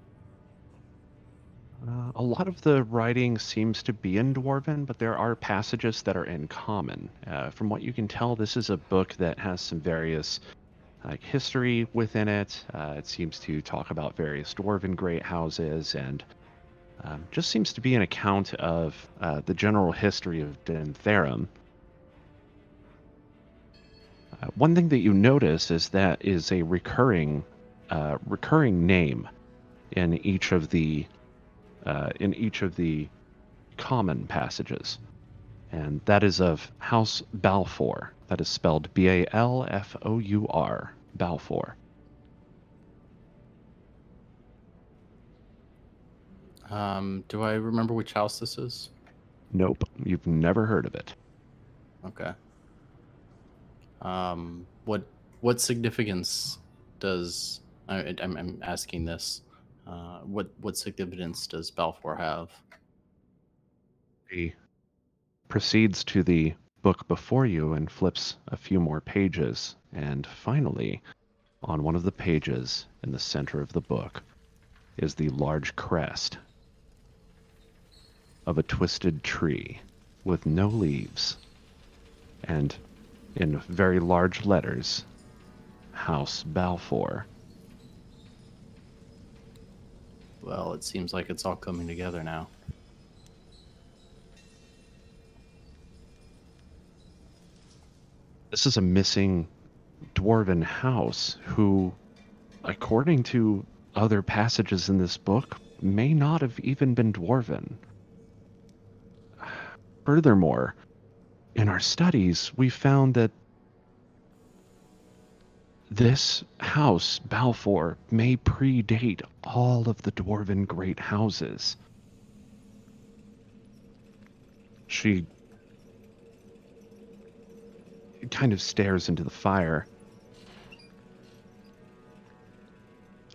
A lot of the writing seems to be in Dwarven, but there are passages that are in Common. From what you can tell, this is a book that has some various history within it. It seems to talk about various Dwarven great houses, and just seems to be an account of the general history of Dyn Therum. One thing that you notice is that is a recurring name in each of the common passages, and that is of House Balfour. That is spelled Balfour, Balfour. Do I remember which house this is? Nope, you've never heard of it. Okay. What significance does I'm asking this? What significance does Balfour have? He proceeds to the book before you and flips a few more pages, and finally, on one of the pages in the center of the book is the large crest of a twisted tree with no leaves, and in very large letters, House Balfour. Well, it seems like it's all coming together now. This is a missing dwarven house who, according to other passages in this book, may not have even been dwarven. Furthermore, in our studies, we found that this house, Balfour, may predate all of the dwarven great houses. She kind of stares into the fire.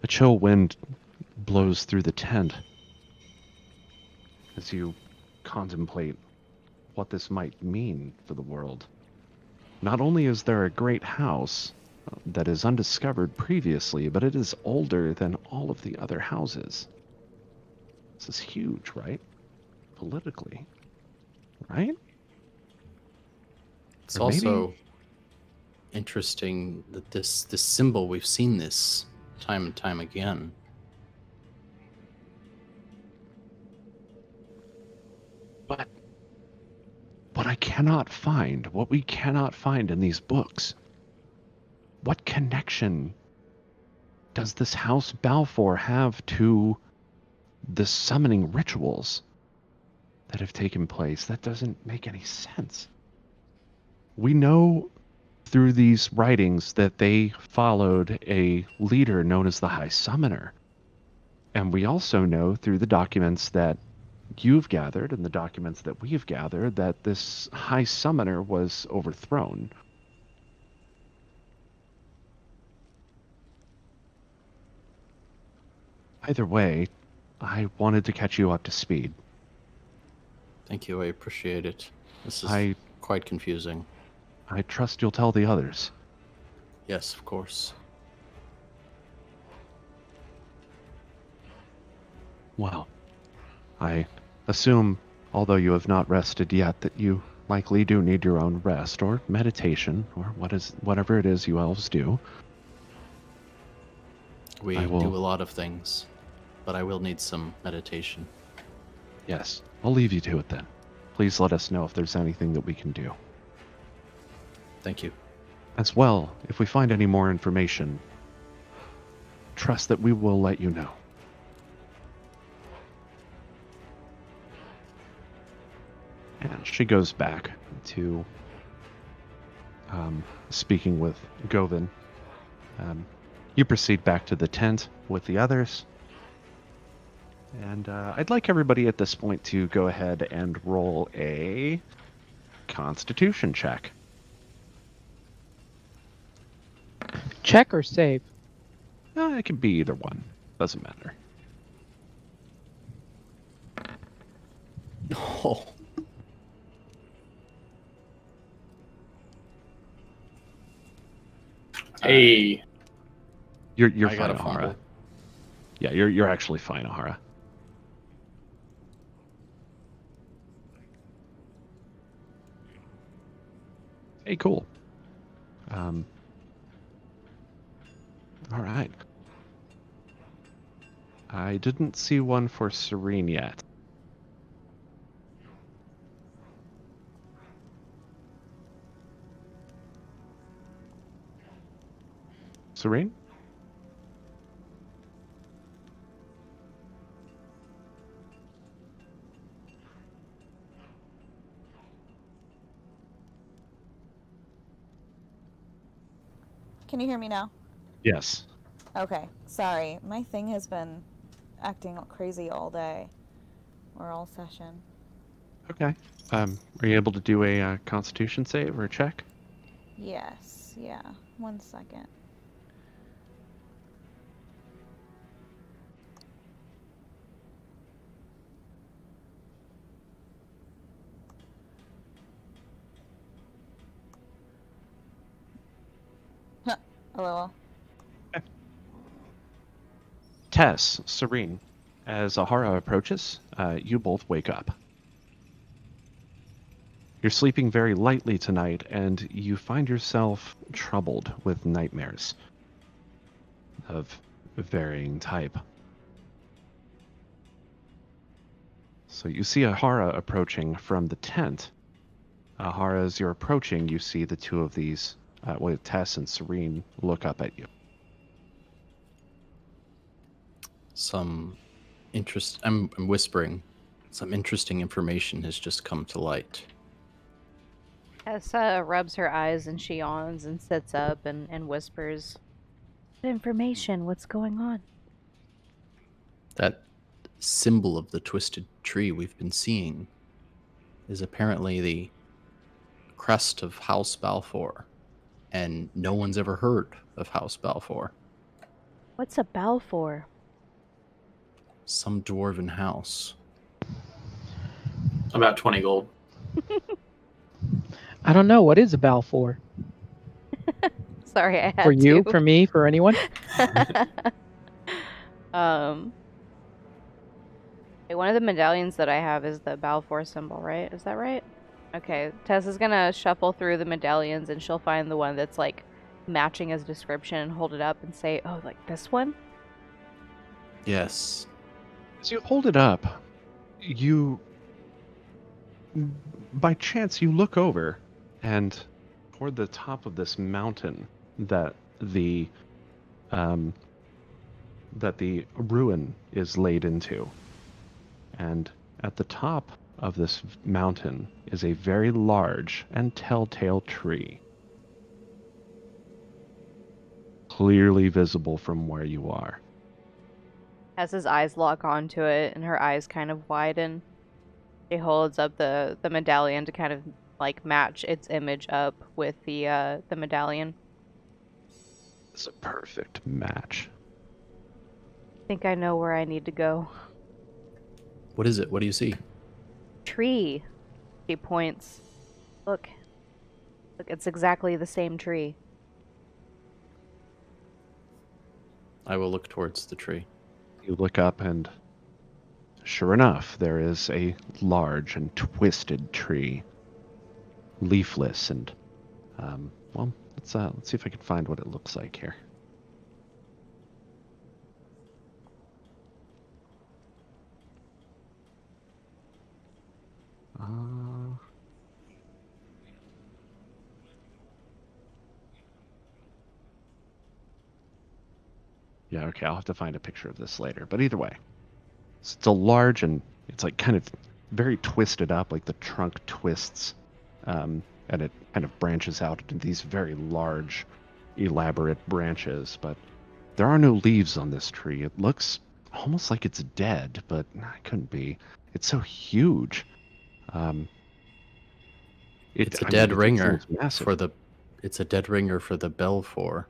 A chill wind blows through the tent as you contemplate what this might mean for the world. Not only is there a great house that is undiscovered previously, but it is older than all of the other houses. This is huge, right? Politically, right? It's Or maybe- also interesting that this symbol, we've seen this time and time again. But what I cannot find, what we cannot find in these books, what connection does this House Balfour have to the summoning rituals that have taken place? That doesn't make any sense. We know through these writings that they followed a leader known as the High Summoner. And we also know through the documents that you've gathered and the documents that we've gathered that this High Summoner was overthrown. Either way, I wanted to catch you up to speed. Thank you, I appreciate it. This is quite confusing. I trust you'll tell the others. Yes, of course. Well, I assume, although you have not rested yet, that you likely do need your own rest or meditation or whatever it is you elves do. We do a lot of things, but I will need some meditation. Yes, I'll leave you to it then. Please let us know if there's anything that we can do. Thank you. As well, if we find any more information, trust that we will let you know. And she goes back to speaking with Govin. You proceed back to the tent with the others. And I'd like everybody at this point to go ahead and roll a Constitution check. Check or save? It can be either one. Doesn't matter. Oh. Hey. You're I fine, got a Ahara. fumble. Yeah, you're actually fine, Ahara. Hey, cool. All right. I didn't see one for Cyrene yet. Cyrene? Can you hear me now? Yes. Okay, sorry. My thing has been acting crazy all day. Or all session. Okay. Are you able to do a Constitution save or a check? Yes, yeah. 1 second. Huh. LOL. Tess, Cyrene, as Ahara approaches, you both wake up. You're sleeping very lightly tonight, and you find yourself troubled with nightmares of varying type. So you see Ahara approaching from the tent. Ahara, as you're approaching, you see the two of these, Tess and Cyrene, look up at you. Some interest. I'm whispering. Some interesting information has just come to light. Tessa rubs her eyes and she yawns and sits up and whispers, "What information? What's going on?" That symbol of the twisted tree we've been seeing is apparently the crest of House Balfour, and no one's ever heard of House Balfour. What's a Balfour? Some dwarven house. About 20 gold. I don't know. What is a Balfour? Sorry, I had For you, to. for me, for anyone? One of the medallions that I have is the Balfour symbol, right? Is that right? Okay, Tess is gonna shuffle through the medallions and she'll find the one that's like matching his description and hold it up and say, "Oh, like this one?" Yes. As you hold it up, by chance, you look over, and toward the top of this mountain that the ruin is laid into. And at the top of this mountain is a very large and telltale tree, clearly visible from where you are. As his eyes lock onto it and her eyes kind of widen, she holds up the medallion to kind of like match its image up with the medallion. It's a perfect match. I think I know where I need to go. What is it? What do you see? Tree. She points. Look, it's exactly the same tree. I will look towards the tree. You look up, and sure enough, there is a large and twisted tree, leafless, and well, let's see if I can find what it looks like here. Yeah, okay, I'll have to find a picture of this later. But either way, it's a large, and it's like kind of very twisted up, like the trunk twists, and it kind of branches out into these very large, elaborate branches. But there are no leaves on this tree. It looks almost like it's dead, but it couldn't be. It's so huge. It's a dead ringer massive. for the. It's a dead ringer for the Balfour.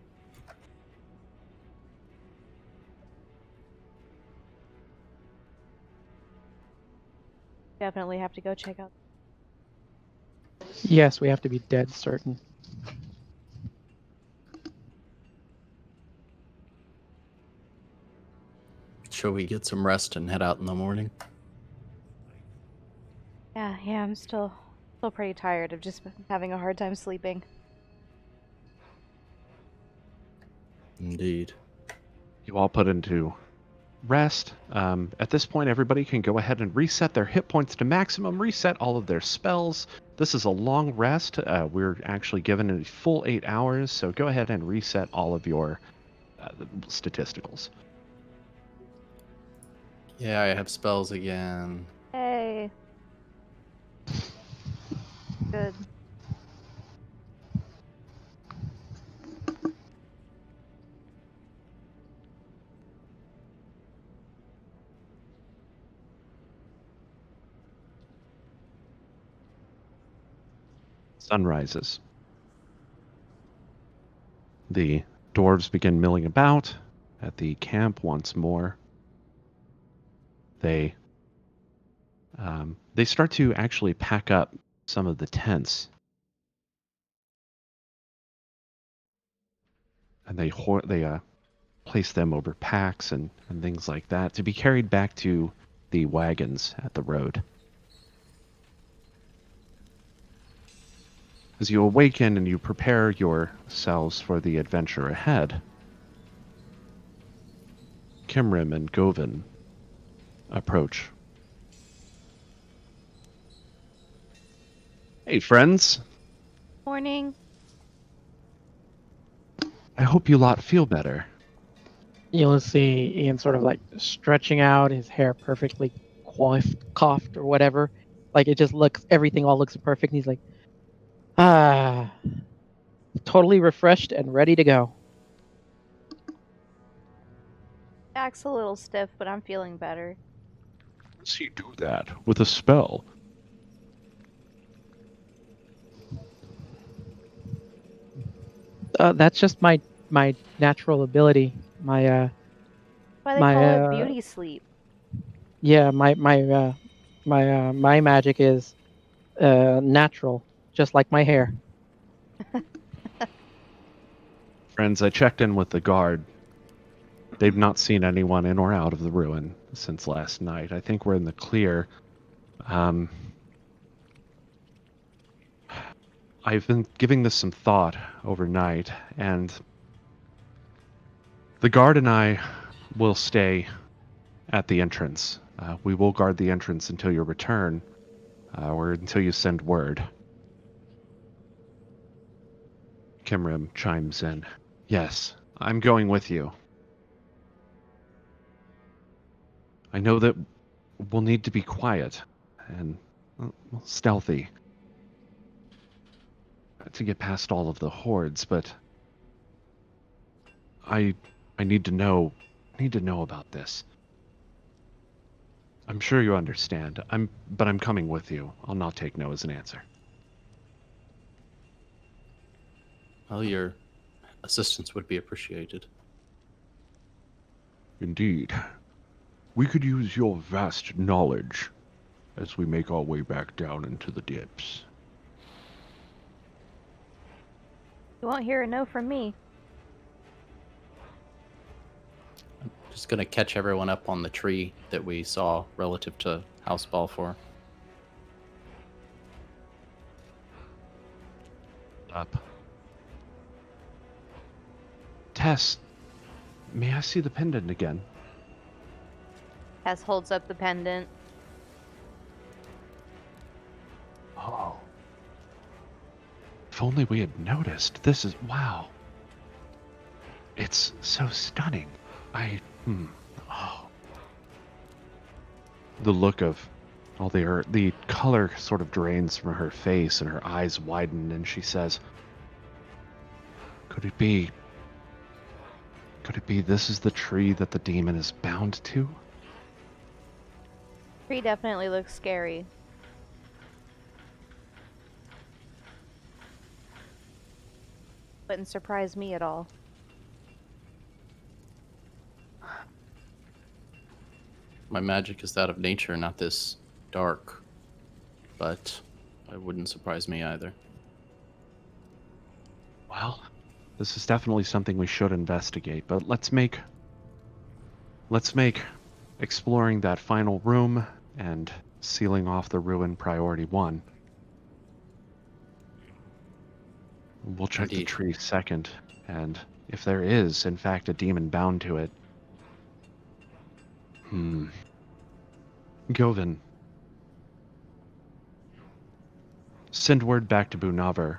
Definitely have to go check out. Yes, we have to be dead certain. Shall we get some rest and head out in the morning? Yeah, I'm still pretty tired. I've just been having a hard time sleeping. Indeed. You all put into rest. At this point, everybody can go ahead and reset their hit points to maximum, reset all of their spells. This is a long rest. We're actually given a full 8 hours, so go ahead and reset all of your statisticals. Yeah, I have spells again. Hey. Good. Sun rises. The dwarves begin milling about at the camp once more. They start to actually pack up some of the tents, and they place them over packs and things like that to be carried back to the wagons at the road. As you awaken and you prepare yourselves for the adventure ahead, Kimrim and Govin approach. Hey, friends. Morning. I hope you lot feel better. You'll see Ian sort of like stretching out, his hair perfectly coiffed or whatever. Like it just looks, everything all looks perfect. And he's like, totally refreshed and ready to go. Back's a little stiff, but I'm feeling better. How does he do that with a spell? That's just my natural ability. Why they call it beauty sleep. Yeah, my magic is natural, just like my hair. Friends, I checked in with the guard. They've not seen anyone in or out of the ruin since last night. I think we're in the clear. I've been giving this some thought overnight, and the guard and I will stay at the entrance. We will guard the entrance until your return, or until you send word. Kimrim chimes in. Yes, I'm going with you. I know that we'll need to be quiet and stealthy to get past all of the hordes, but I need to know about this. I'm sure you understand. But I'm coming with you. I'll not take no as an answer. Well, your assistance would be appreciated. Indeed. We could use your vast knowledge as we make our way back down into the depths. You won't hear a no from me. I'm just gonna catch everyone up on the tree that we saw relative to House Balfour. Up. Tess, may I see the pendant again? Tess holds up the pendant. Oh. If only we had noticed. This is... wow. It's so stunning. Oh. The look of all the color sort of drains from her face and her eyes widen and she says, Could it be this is the tree that the demon is bound to? Tree definitely looks scary. Wouldn't surprise me at all. My magic is that of nature, not this dark. But it wouldn't surprise me either. Well, this is definitely something we should investigate, but let's make exploring that final room and sealing off the ruin priority 1. We'll check the Indeed. tree second, and if there is, in fact, a demon bound to it... Govin, send word back to Bunavar.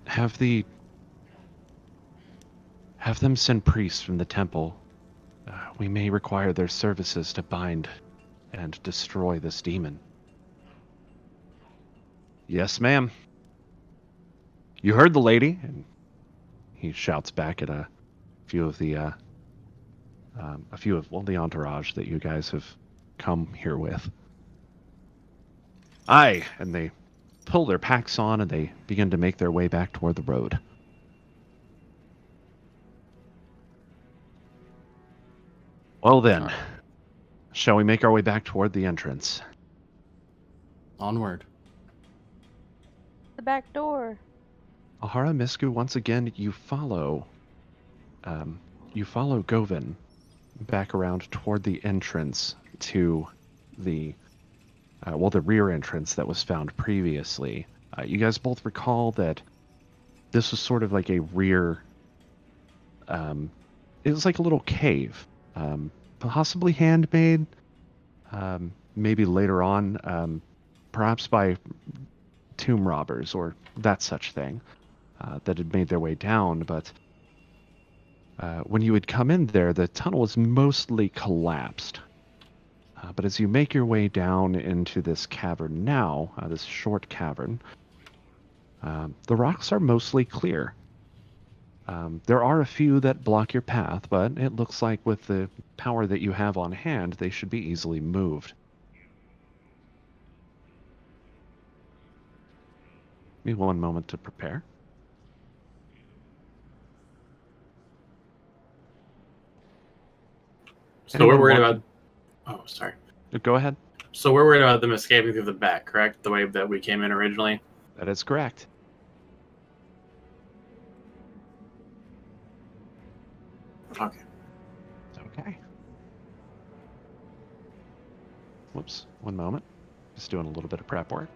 Have them send priests from the temple. We may require their services to bind and destroy this demon. Yes, ma'am. You heard the lady. And he shouts back at a few of the the entourage that you guys have come here with. Aye, and they pull their packs on and they begin to make their way back toward the road. Well then, Right. Shall we make our way back toward the entrance? Onward. The back door. Ahara, Misku, once again, you follow Govin back around toward the entrance to the rear entrance that was found previously. You guys both recall that this was sort of like a rear. It was like a little cave, possibly handmade. Maybe later on, perhaps by tomb robbers or that such thing, that had made their way down. But when you had come in there, the tunnel was mostly collapsed. But as you make your way down into this cavern now, this short cavern, the rocks are mostly clear. There are a few that block your path, but it looks like with the power that you have on hand, they should be easily moved. Give me one moment to prepare. So we're Anyone worried want about... Oh, sorry. Go ahead. So we're worried about them escaping through the back, correct? The way that we came in originally? That is correct. Okay. Okay. Whoops. One moment. Just doing a little bit of prep work.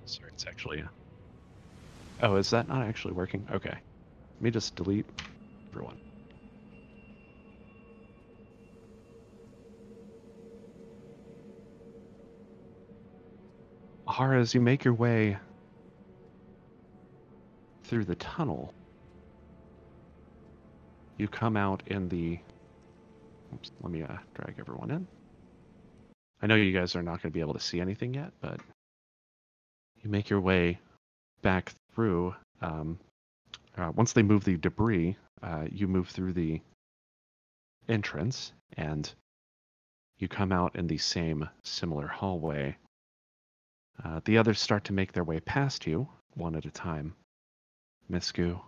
Sorry, it's actually... Oh, is that not actually working? Okay. Let me just delete everyone. Ahara, as you make your way through the tunnel, you come out in the... Oops, let me drag everyone in. I know you guys are not going to be able to see anything yet, but you make your way back through. Once they move the debris, you move through the entrance, and you come out in the same similar hallway. The others start to make their way past you, one at a time. Misku,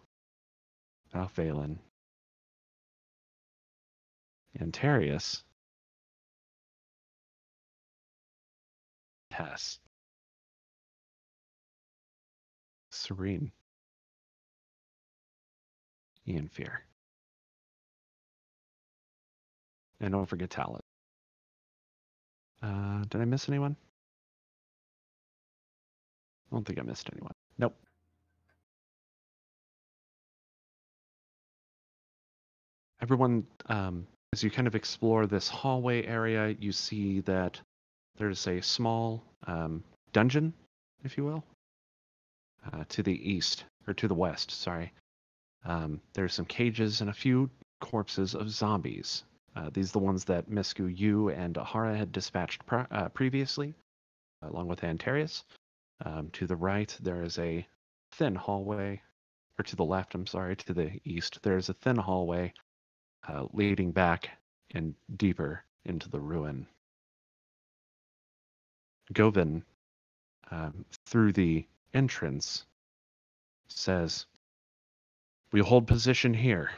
Valvalen, Antarius, Tess, Cyrene, Ian Fear. And don't forget Talent. Did I miss anyone? I don't think I missed anyone. Nope. Everyone, as you kind of explore this hallway area, you see that there's a small dungeon, if you will, to the east, or to the west, sorry. There's some cages and a few corpses of zombies. These are the ones that Misku, you, and Ahara had dispatched previously, along with Antarius. To the right, there is a thin hallway, or to the left, I'm sorry, to the east, there's a thin hallway leading back and deeper into the ruin. Govin, through the entrance says, "We hold position here.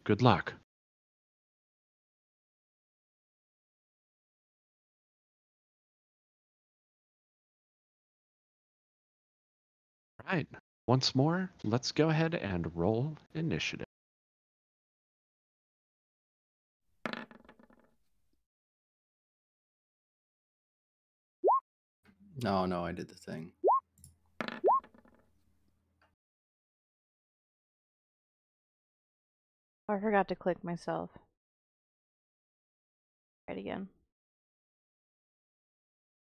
Good luck." All right. Once more, let's go ahead and roll initiative. No, I did the thing. I forgot to click myself. Try it again.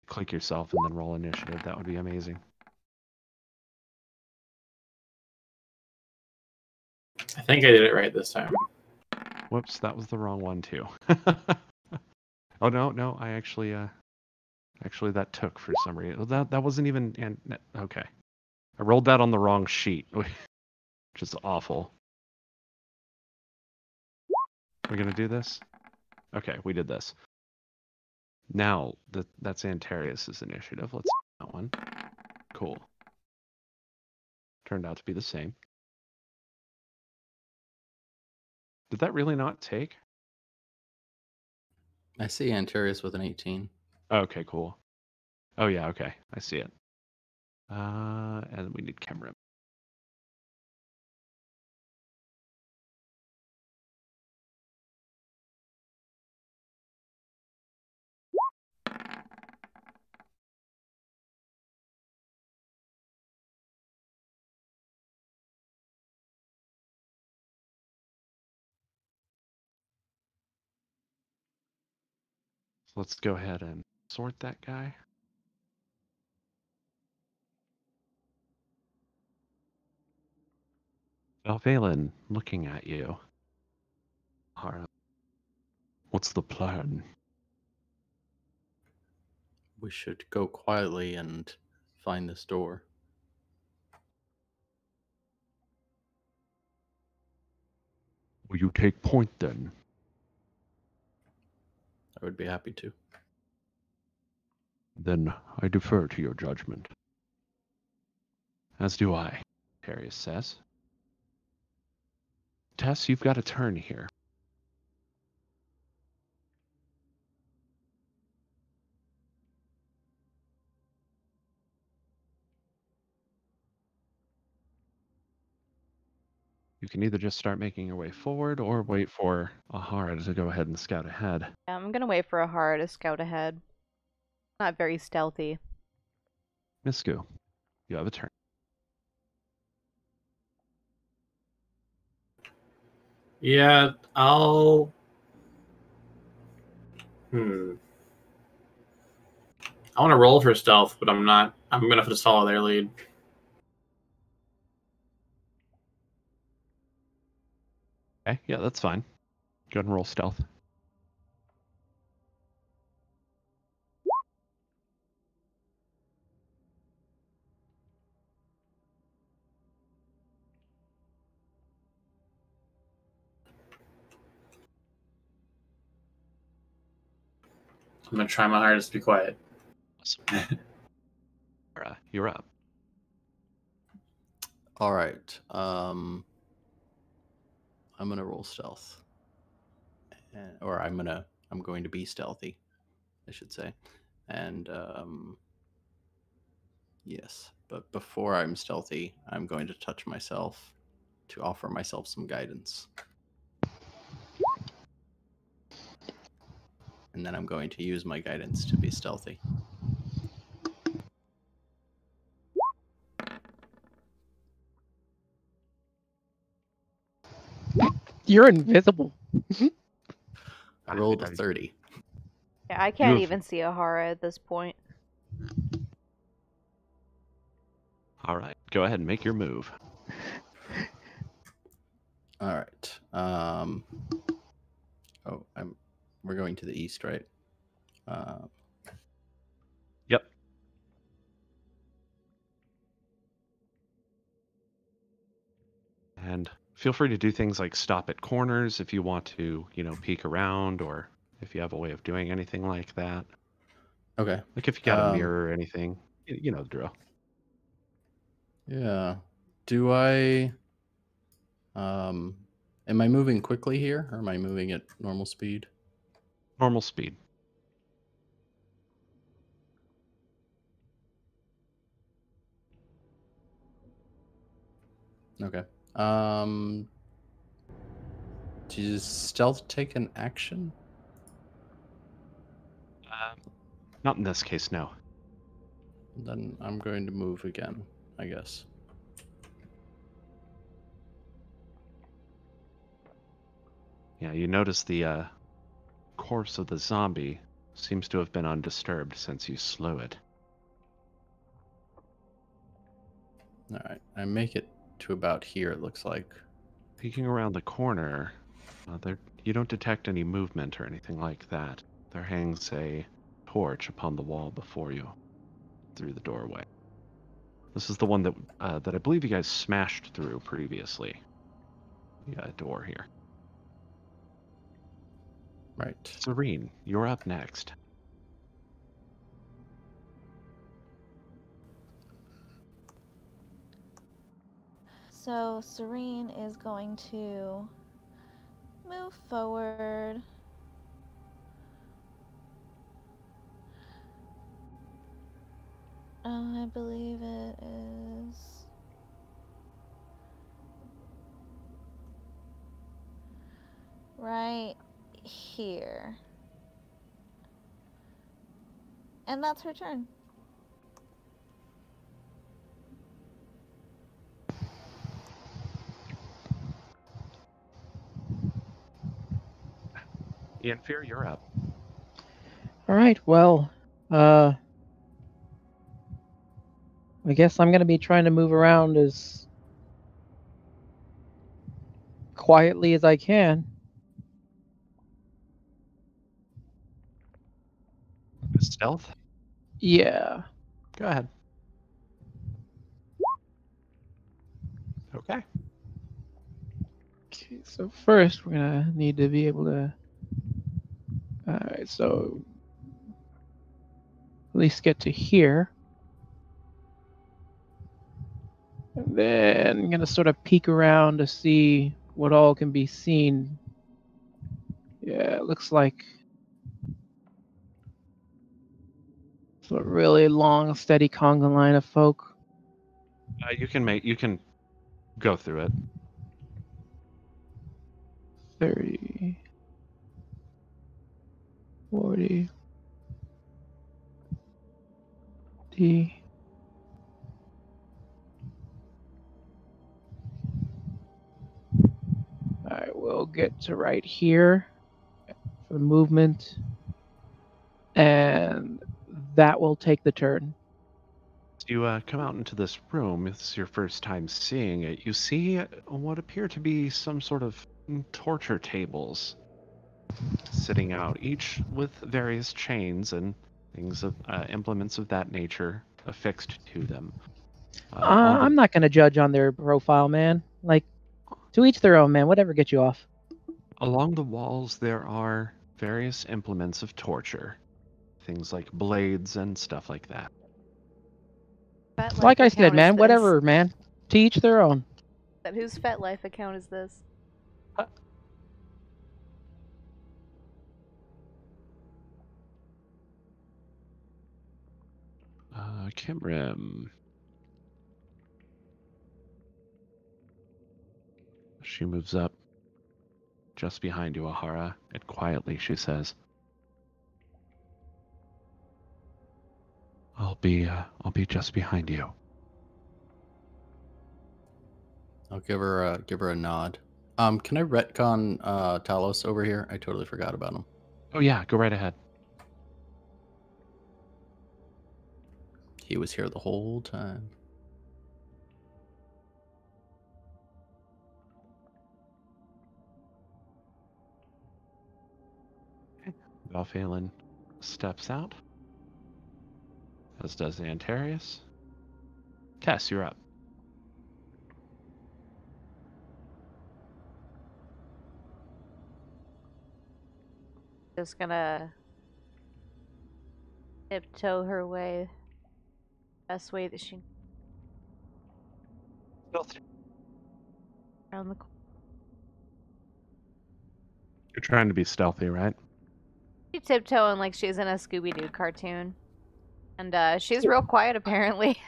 Click yourself and then roll initiative. That would be amazing. I think I did it right this time. Whoops, that was the wrong one too. Oh no, I actually that took for some reason. That wasn't even okay. I rolled that on the wrong sheet, which is awful. We're gonna do this? Okay, we did this. Now that's Antarius' initiative. Let's do that one. Cool. Turned out to be the same. Did that really not take? I see Antarius with an 18. Okay, cool. Oh yeah, okay. I see it. And we need camera. So let's go ahead and sort that guy. Valvalen, looking at you. Ahara, what's the plan? We should go quietly and find this door. Will you take point then? I would be happy to. Then I defer to your judgment. As do I, Darius says. Tess, you've got a turn here. You can either just start making your way forward or wait for Ahara to go ahead and scout ahead. Yeah, I'm gonna wait for Ahara to scout ahead. Not very stealthy. Misku, you have a turn. Yeah, I'll. I want to roll for stealth, but I'm not. I'm gonna just follow their lead. Okay, yeah, that's fine. Go ahead and roll stealth. I'm gonna try my hardest to be quiet. Awesome. Ahara, you're up. All right. I'm gonna roll stealth, or I'm going to be stealthy, I should say, and yes. But before I'm stealthy, I'm going to touch myself to offer myself some guidance, and then I'm going to use my guidance to be stealthy. You're invisible. I rolled a 30. Yeah, I can't even see Ahara at this point. All right, go ahead and make your move. All right. We're going to the east, right? Yep. And feel free to do things like stop at corners if you want to, peek around, or if you have a way of doing anything like that. Okay. Like if you got a mirror or anything, you know the drill. Yeah. Do I... am I moving quickly here, or am I moving at normal speed? Normal speed. Okay. Does stealth take an action? Not in this case, no. Then I'm going to move again, I guess. Yeah, you notice the corpse of the zombie seems to have been undisturbed since you slew it. All right. I make it to about here, it looks like. Peeking around the corner, you don't detect any movement or anything like that. There hangs a torch upon the wall before you, through the doorway. This is the one that I believe you guys smashed through previously. The door here. Right. Cyrene, you're up next. So Cyrene is going to move forward. I believe it is right here. And that's her turn. Ian Fear, you're up. All right. Well, I guess I'm gonna be trying to move around as quietly as I can. Stealth? Yeah. Go ahead. Okay. Okay, so first we're gonna need to be able to. All right, so at least get to here. And then I'm gonna sort of peek around to see what all can be seen. Yeah, it looks like it's a really long, steady conga line of folk. You can go through it. 30, 40, D. Alright, we'll get to right here for the movement. And that will take the turn. You come out into this room. It's your first time seeing it. You see what appear to be some sort of torture tables sitting out, each with various chains and things of implements of that nature affixed to them. I'm not going to judge on their profile, man. Like, to each their own, man. Whatever gets you off. Along the walls, there are various implements of torture, things like blades and stuff like that. Like I said, man, whatever, man. To each their own. Whose FetLife account is this? Kimrim. She moves up just behind you, Ahara, and quietly she says, I'll be just behind you. I'll give her a nod. Can I retcon Talos over here? I totally forgot about him. Oh yeah, go right ahead. He was here the whole time. Valphalin steps out, as does Antarius. Tess, you're up. Just gonna tiptoe her way best way that she. Around the corner. You're trying to be stealthy, right? She's tiptoeing like she's in a Scooby-Doo cartoon. And she's real quiet, apparently.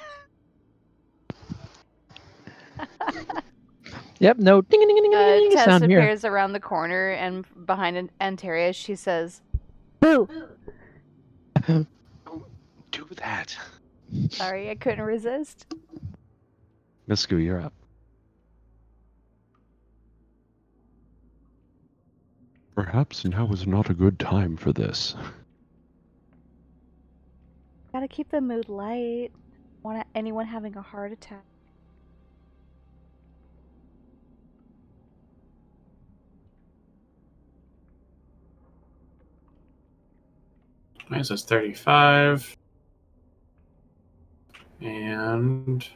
Yep, no ding ding ding ding ding Tess sound here. appears around the corner, and behind Antares, she says, "Boo!" Don't do that. Sorry, I couldn't resist. Misku, you're up. Perhaps now is not a good time for this. Gotta keep the mood light. Want anyone having a heart attack? Mine says 35. And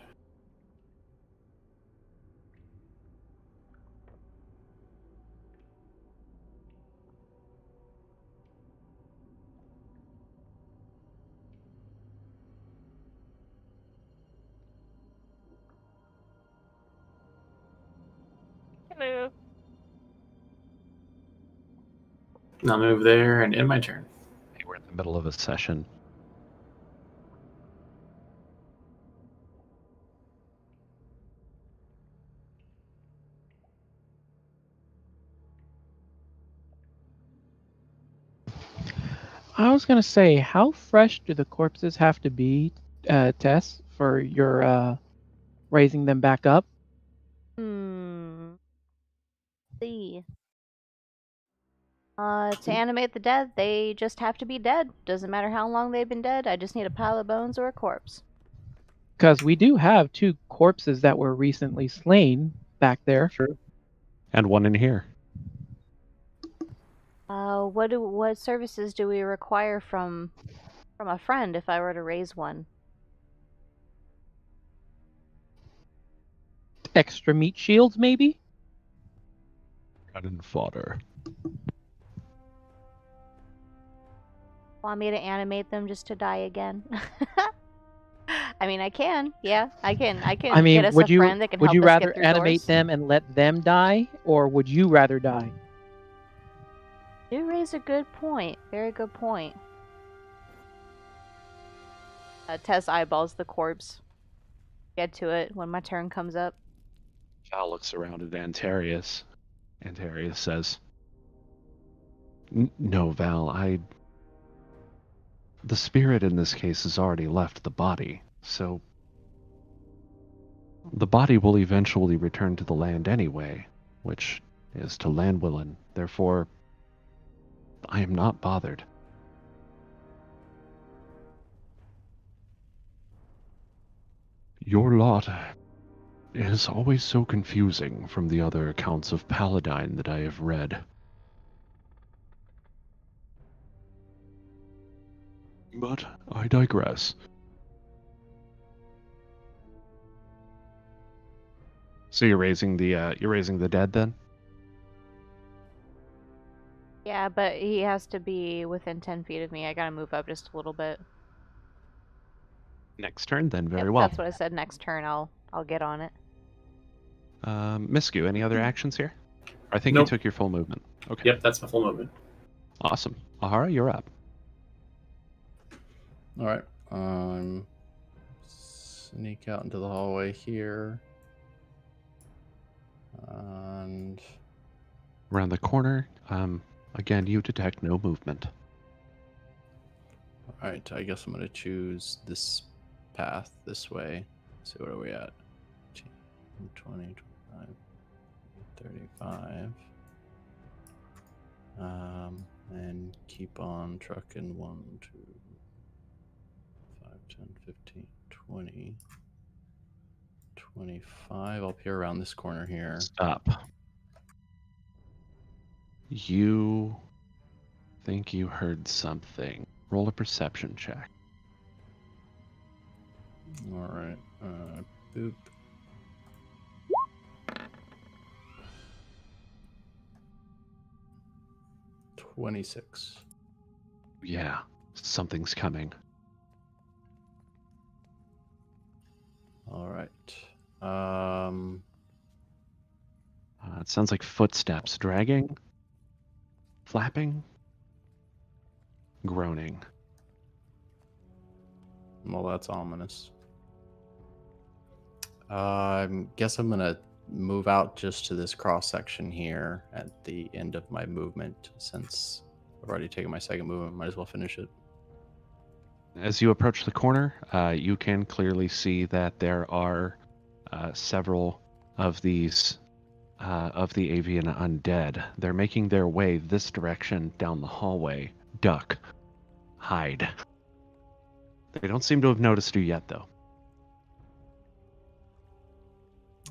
Hello. I'll move there and end my turn. Hey, we're in the middle of a session. I was gonna say, how fresh do the corpses have to be, Tess, for your raising them back up? See. To animate the dead, they just have to be dead. Doesn't matter how long they've been dead. I just need a pile of bones or a corpse. Because we do have 2 corpses that were recently slain back there. Sure. And one in here. What services do we require from a friend if I were to raise one? Extra meat shields, maybe? Cannon fodder. Want me to animate them just to die again? I mean, I can. Yeah, I can. I mean, get us would a you friend that can would help you us rather get through animate doors. them and let them die, or would you rather die? You raise a good point. Very good point. Tess eyeballs the corpse. Get to it when my turn comes up. Val looks around at Antarius. Antarius says, No, Val, the spirit in this case has already left the body, so the body will eventually return to the land anyway, which is to Landwillen. Therefore, I am not bothered. Your lot is always so confusing from the other accounts of Paladine that I have read. But I digress. So you're raising the dead then? Yeah, but he has to be within 10 feet of me. I gotta move up just a little bit. Next turn then, very Yep, well. that's what I said. Next turn, I'll get on it. Misku, any other actions here? I think Nope. you took your full movement. Okay. Yep, that's my full movement. Awesome. Ahara, you're up. All right. Sneak out into the hallway here. And Around the corner. Again, you detect no movement. all right, I guess I'm gonna choose this path this way. So what are we at? 20, 25, 35. And keep on trucking 1, 2, 5, 10, 15, 20, 25. I'll peer around this corner here. Stop. You think you heard something. Roll a perception check. All right. Boop. $26. Yeah, something's coming. All right. It sounds like footsteps dragging, flapping, groaning. Well, that's ominous. I guess I'm gonna move out just to this cross section here at the end of my movement, since I've already taken my second movement. Might as well finish it. As you approach the corner, you can clearly see that there are several of these of the avian undead. They're making their way this direction down the hallway. Duck. Hide. They don't seem to have noticed you yet, though.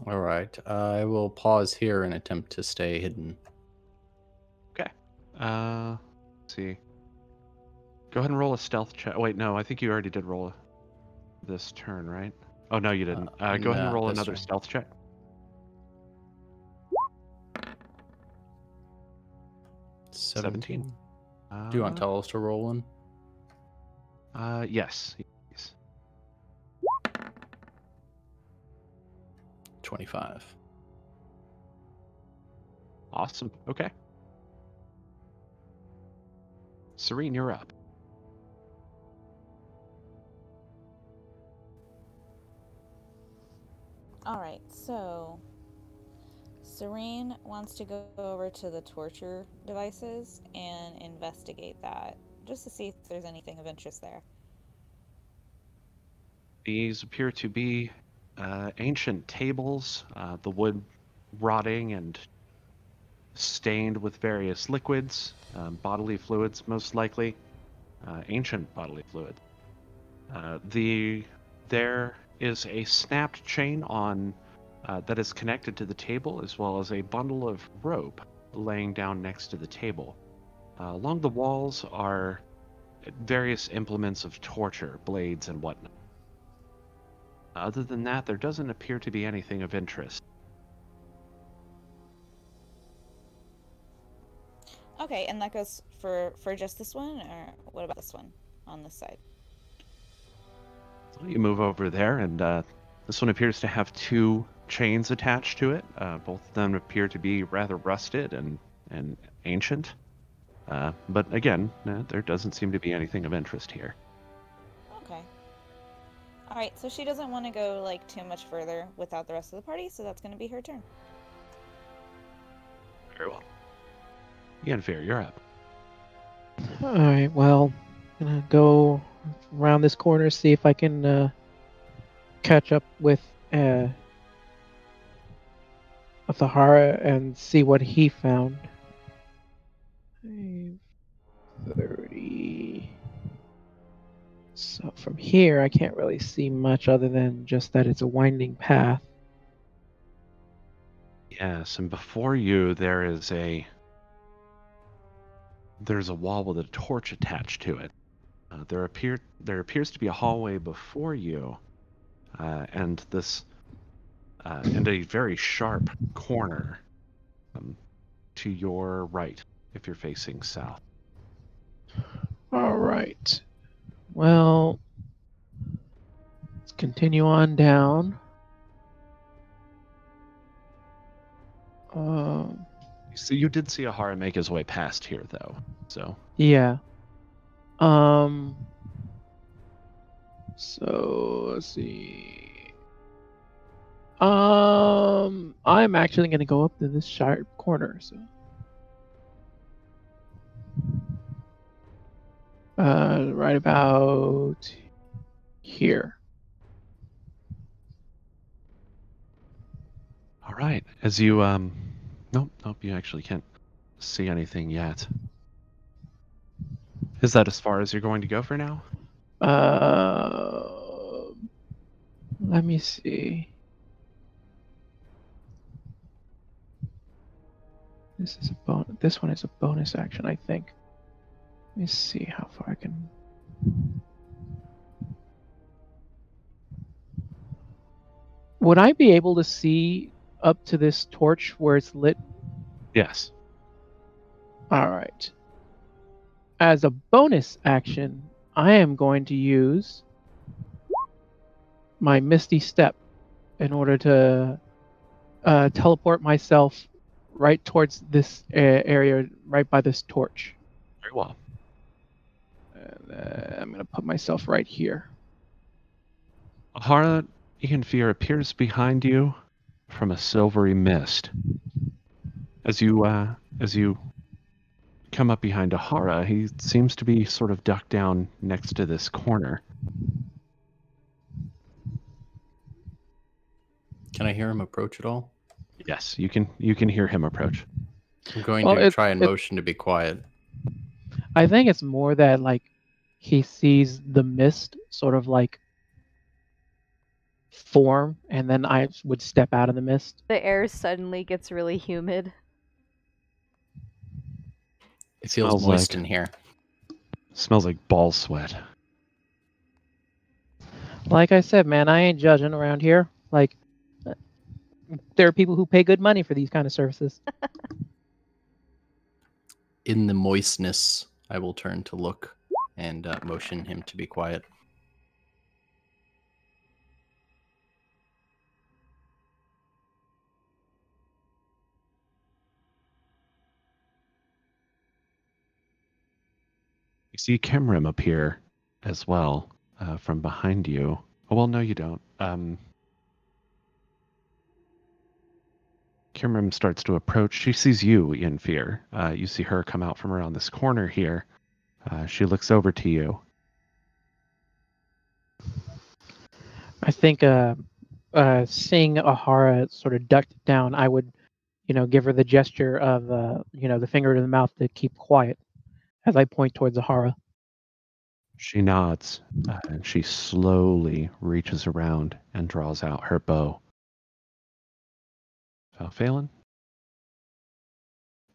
All right, I will pause here and attempt to stay hidden. Okay. Let's see. Go ahead and roll a stealth check. Wait, no, I think you already did roll this turn, right? Oh, no, you didn't. Go ahead and roll another stealth check. 17. Do you want to tell us to roll one? Yes. 25. Awesome. Okay. Cyrene, you're up. Alright, so Cyrene wants to go over to the torture devices and investigate that, just to see if there's anything of interest there. These appear to be ancient tables, the wood rotting and stained with various liquids, bodily fluids most likely, ancient bodily fluid. There is a snapped chain on that is connected to the table, as well as a bundle of rope laying down next to the table. Along the walls are various implements of torture, blades and whatnot. Other than that, there doesn't appear to be anything of interest. Okay, and that goes for just this one, or what about this one on this side? So you move over there, and this one appears to have two chains attached to it. Both of them appear to be rather rusted and ancient. But again, there doesn't seem to be anything of interest here. Okay. Alright, so she doesn't want to go like too much further without the rest of the party, so that's going to be her turn. Very well. Yennefer, you're up. Alright, well, I'm gonna go around this corner, see if I can catch up with Ahara and see what he found. 30. So from here, I can't really see much other than just that it's a winding path. Yes, and before you there's a wall with a torch attached to it. There appears to be a hallway before you, and a very sharp corner to your right if you're facing south. All right. Well, let's continue on down. So you did see Ahara make his way past here, though. So yeah. So let's see. I'm actually gonna go up to this sharp corner. So. Right about here. all right. As you nope, you actually can't see anything yet. Is that as far as you're going to go for now? Let me see. This is a bonus. This one is a bonus action, I think. Let me see how far I can. Would I be able to see up to this torch where it's lit? Yes. All right. As a bonus action, I am going to use my Misty Step in order to teleport myself right towards this area, right by this torch. Very well. And, I'm gonna put myself right here. Ahara, Ianfir appears behind you from a silvery mist. As you come up behind Ahara, he seems to be sort of ducked down next to this corner. Can I hear him approach at all? Yes, you can hear him approach. I'm going Well, to try and motion to be quiet. I think it's more that like he sees the mist sort of like form, and then I would step out of the mist. The air suddenly gets really humid. It feels Smells moist like- in here. Smells like ball sweat. Like I said, man, I ain't judging around here. Like, there are people who pay good money for these kind of services. In the moistness, I will turn to look and motion him to be quiet. You see Kemrim appear as well from behind you. Oh, well, no, you don't. Kemrim starts to approach. She sees you, Ianfir. You see her come out from around this corner here. She looks over to you. I think seeing Ahara sort of ducked down, I would, give her the gesture of, the finger to the mouth to keep quiet as I point towards Ahara. She nods, and she slowly reaches around and draws out her bow. Phelan?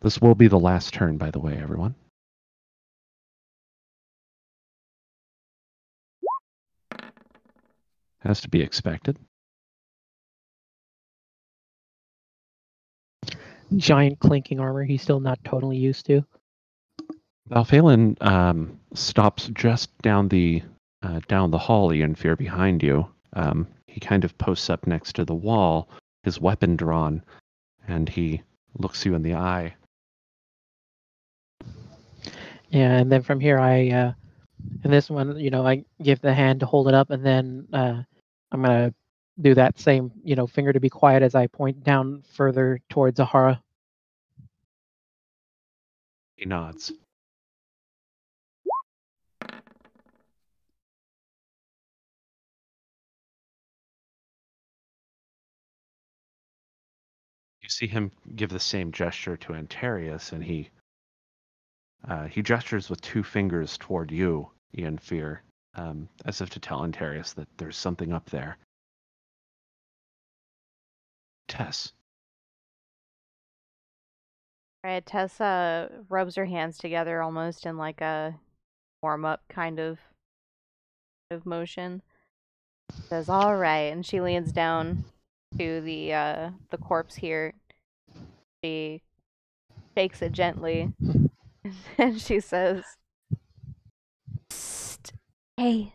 This will be the last turn, by the way, everyone. Has to be expected. Giant clinking armor he's still not totally used to. Phelan stops just down the hall, Ianfir, behind you. He kind of posts up next to the wall, his weapon drawn, and he looks you in the eye. Yeah, and then from here, in this one, I give the hand to hold it up, and then I'm gonna do that same, finger to be quiet as I point down further towards Ahara. He nods. You see him give the same gesture to Antarius, and he gestures with two fingers toward you, Ianfir, as if to tell Antarius that there's something up there. Tess. Right, Tessa rubs her hands together almost in like a warm-up kind of motion. Says, "All right," and she leans down to the corpse here. She shakes it gently, and she says, "Psst. Hey,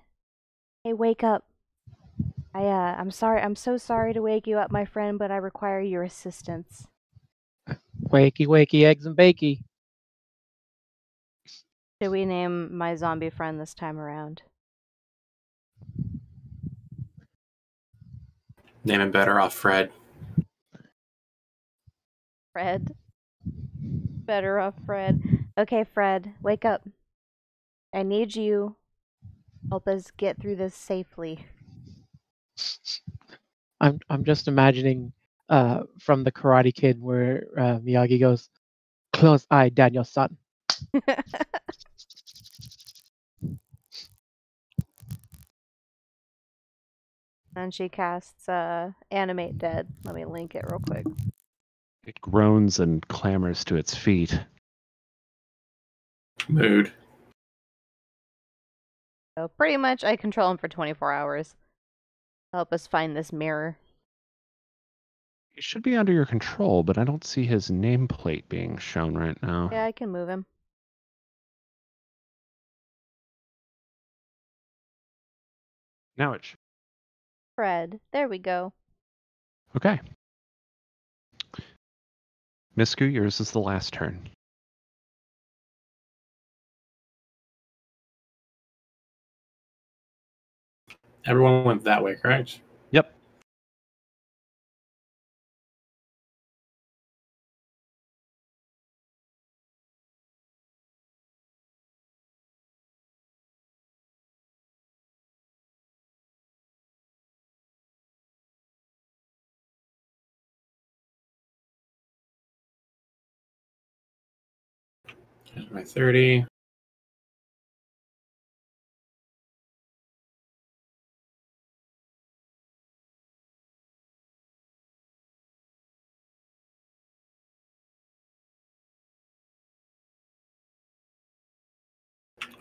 wake up. I'm sorry. I'm so sorry to wake you up, my friend, but I require your assistance." Wakey, wakey, eggs and bakey. Should we name my zombie friend this time around? Name him better off Fred. Fred? Better off Fred. Okay, Fred, wake up. I need you. Help us get through this safely. I'm just imagining from the Karate Kid where Miyagi goes, "Close eye, Daniel-san." And she casts Animate Dead. Let me link it real quick. It groans and clambers to its feet. Mood. So pretty much I control him for 24 hours. Help us find this mirror. He should be under your control, but I don't see his nameplate being shown right now. Yeah, I can move him. Now it's Fred. There we go. Okay. Misku, yours is the last turn. Everyone went that way, correct? Yep. Here's my 30.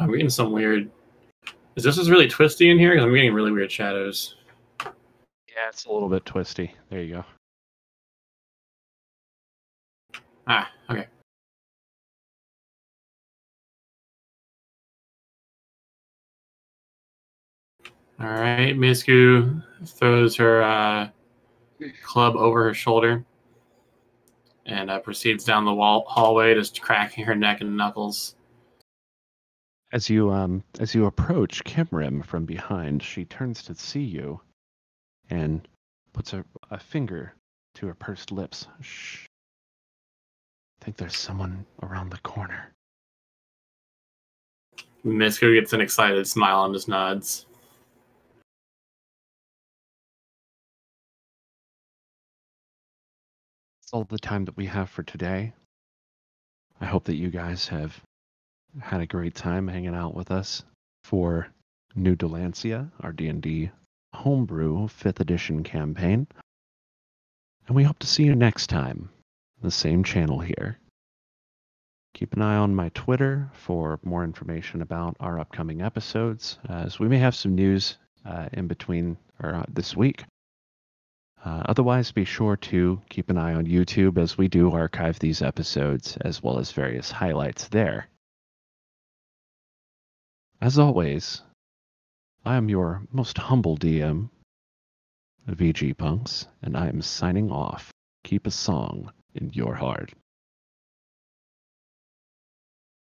I'm getting some weird. Is this is really twisty in here? Because I'm getting really weird shadows. Yeah, it's a little bit twisty. There you go. Ah, okay. All right, Misku throws her club over her shoulder and proceeds down the hallway, just cracking her neck and knuckles. As you approach Kimrim from behind, she turns to see you and puts a finger to her pursed lips. Shh. I think there's someone around the corner. Misku gets an excited smile and just nods. That's all the time that we have for today. I hope that you guys have had a great time hanging out with us for New Dalancia, our D&D homebrew 5th edition campaign. And we hope to see you next time, the same channel here. Keep an eye on my Twitter for more information about our upcoming episodes, as we may have some news in between or this week. Otherwise, be sure to keep an eye on YouTube as we do archive these episodes as well as various highlights there. As always, I am your most humble DM, VGpunx, and I am signing off. Keep a song in your heart.